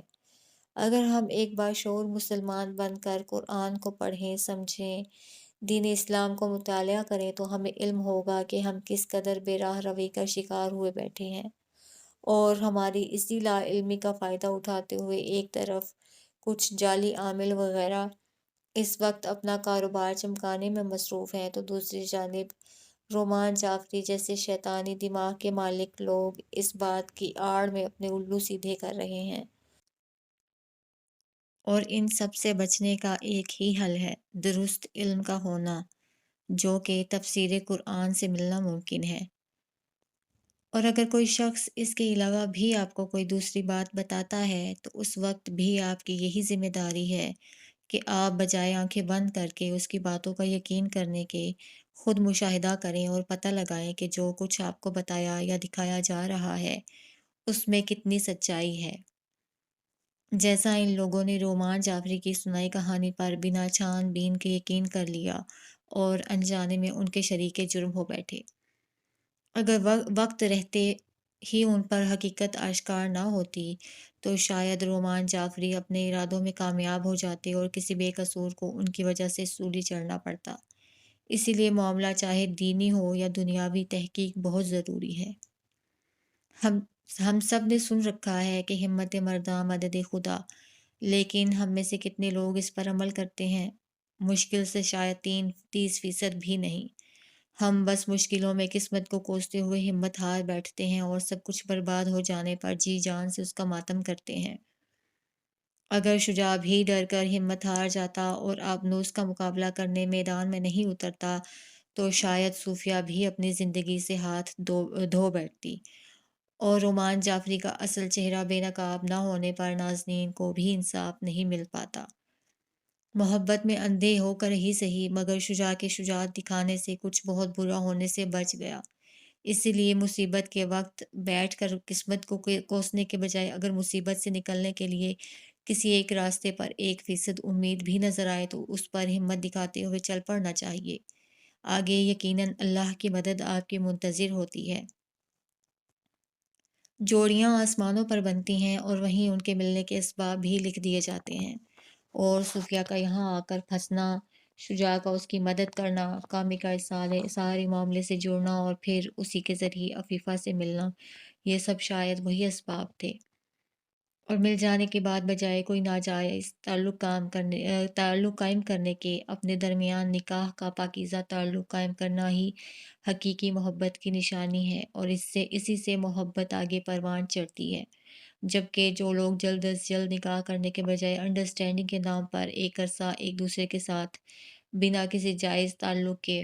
اگر ہم ایک باشعور مسلمان بن کر قرآن کو پڑھیں، سمجھیں، دین اسلام کو مطالعہ کریں تو ہمیں علم ہوگا کہ ہم کس قدر بے راہ روی کا شکار ہوئے بیٹھے ہیں، اور ہماری اسی لا علمی کا فائدہ اٹھاتے ہوئے ایک طرف کچھ جعلی عامل وغیرہ اس وقت اپنا کاروبار چمکانے میں مصروف ہیں، تو دوسری جانب رومان جعفری جیسے شیطانی دماغ کے مالک لوگ اس بات کی آڑ میں اپنے الو سیدھے کر رہے ہیں۔ اور ان سب سے بچنے کا ایک ہی حل ہے، درست علم کا ہونا، جو کہ تفسیر قرآن سے ملنا ممکن ہے۔ اور اگر کوئی شخص اس کے علاوہ بھی آپ کو کوئی دوسری بات بتاتا ہے تو اس وقت بھی آپ کی یہی ذمہ داری ہے کہ آپ بجائے آنکھیں بند کر کے اس کی باتوں کا یقین کرنے کے خود مشاہدہ کریں اور پتہ لگائیں کہ جو کچھ آپ کو بتایا یا دکھایا جا رہا ہے اس میں کتنی سچائی ہے۔ جیسا ان لوگوں نے رومان جعفری کی سنائی کہانی پر بنا چھان بین کے یقین کر لیا اور انجانے میں ان کے شریک جرم ہو بیٹھے۔ اگر وقت رہتے ہی ان پر حقیقت آشکار نہ ہوتی تو شاید رومان جعفری اپنے ارادوں میں کامیاب ہو جاتے اور کسی بے قصور کو ان کی وجہ سے سولی چڑھنا پڑتا۔ اسی لیے معاملہ چاہے دینی ہو یا دنیاوی، تحقیق بہت ضروری ہے۔ ہم سب نے سن رکھا ہے کہ ہمت مرداں مدد خدا، لیکن ہم میں سے کتنے لوگ اس پر عمل کرتے ہیں؟ مشکل سے شاید 30% بھی نہیں۔ ہم بس مشکلوں میں قسمت کو کوستے ہوئے ہمت ہار بیٹھتے ہیں اور سب کچھ برباد ہو جانے پر جی جان سے اس کا ماتم کرتے ہیں۔ اگر شجاع بھی ڈر کر ہمت ہار جاتا اور آبنوس کا مقابلہ کرنے میدان میں نہیں اترتا تو شاید صوفیہ بھی اپنی زندگی سے ہاتھ دھو بیٹھتی، اور رومان جعفری کا اصل چہرہ بے نقاب نہ ہونے پر ناظرین کو بھی انصاف نہیں مل پاتا۔ محبت میں اندھے ہو کر ہی صحیح، مگر شجاع کے شجاعت دکھانے سے کچھ بہت برا ہونے سے بچ گیا۔ اسی لیے مصیبت کے وقت بیٹھ کر قسمت کو کوسنے کے بجائے اگر مصیبت سے نکلنے کے لیے کسی ایک راستے پر 1% امید بھی نظر آئے تو اس پر ہمت دکھاتے ہوئے چل پڑنا چاہیے۔ آگے یقیناً اللہ کی مدد آپ کی منتظر ہوتی ہے۔ جوڑیاں آسمانوں پر بنتی ہیں اور وہیں ان کے ملنے کے اسباب بھی لکھ دیے جاتے ہیں، اور صوفیہ کا یہاں آ کر پھنسنا، شجاع کا اس کی مدد کرنا، کامی کا سارے معاملے سے جڑنا اور پھر اسی کے ذریعے عفیفہ سے ملنا، یہ سب شاید وہی اسباب تھے۔ اور مل جانے کے بعد بجائے کوئی ناجائز تعلق قائم کرنے کے اپنے درمیان نکاح کا پاکیزہ تعلق قائم کرنا ہی حقیقی محبت کی نشانی ہے، اور اسی سے محبت آگے پروان چڑھتی ہے۔ جبکہ جو لوگ جلد از جلد نکاح کرنے کے بجائے انڈرسٹینڈنگ کے نام پر ایک عرصہ ایک دوسرے کے ساتھ بنا کسی جائز تعلق کے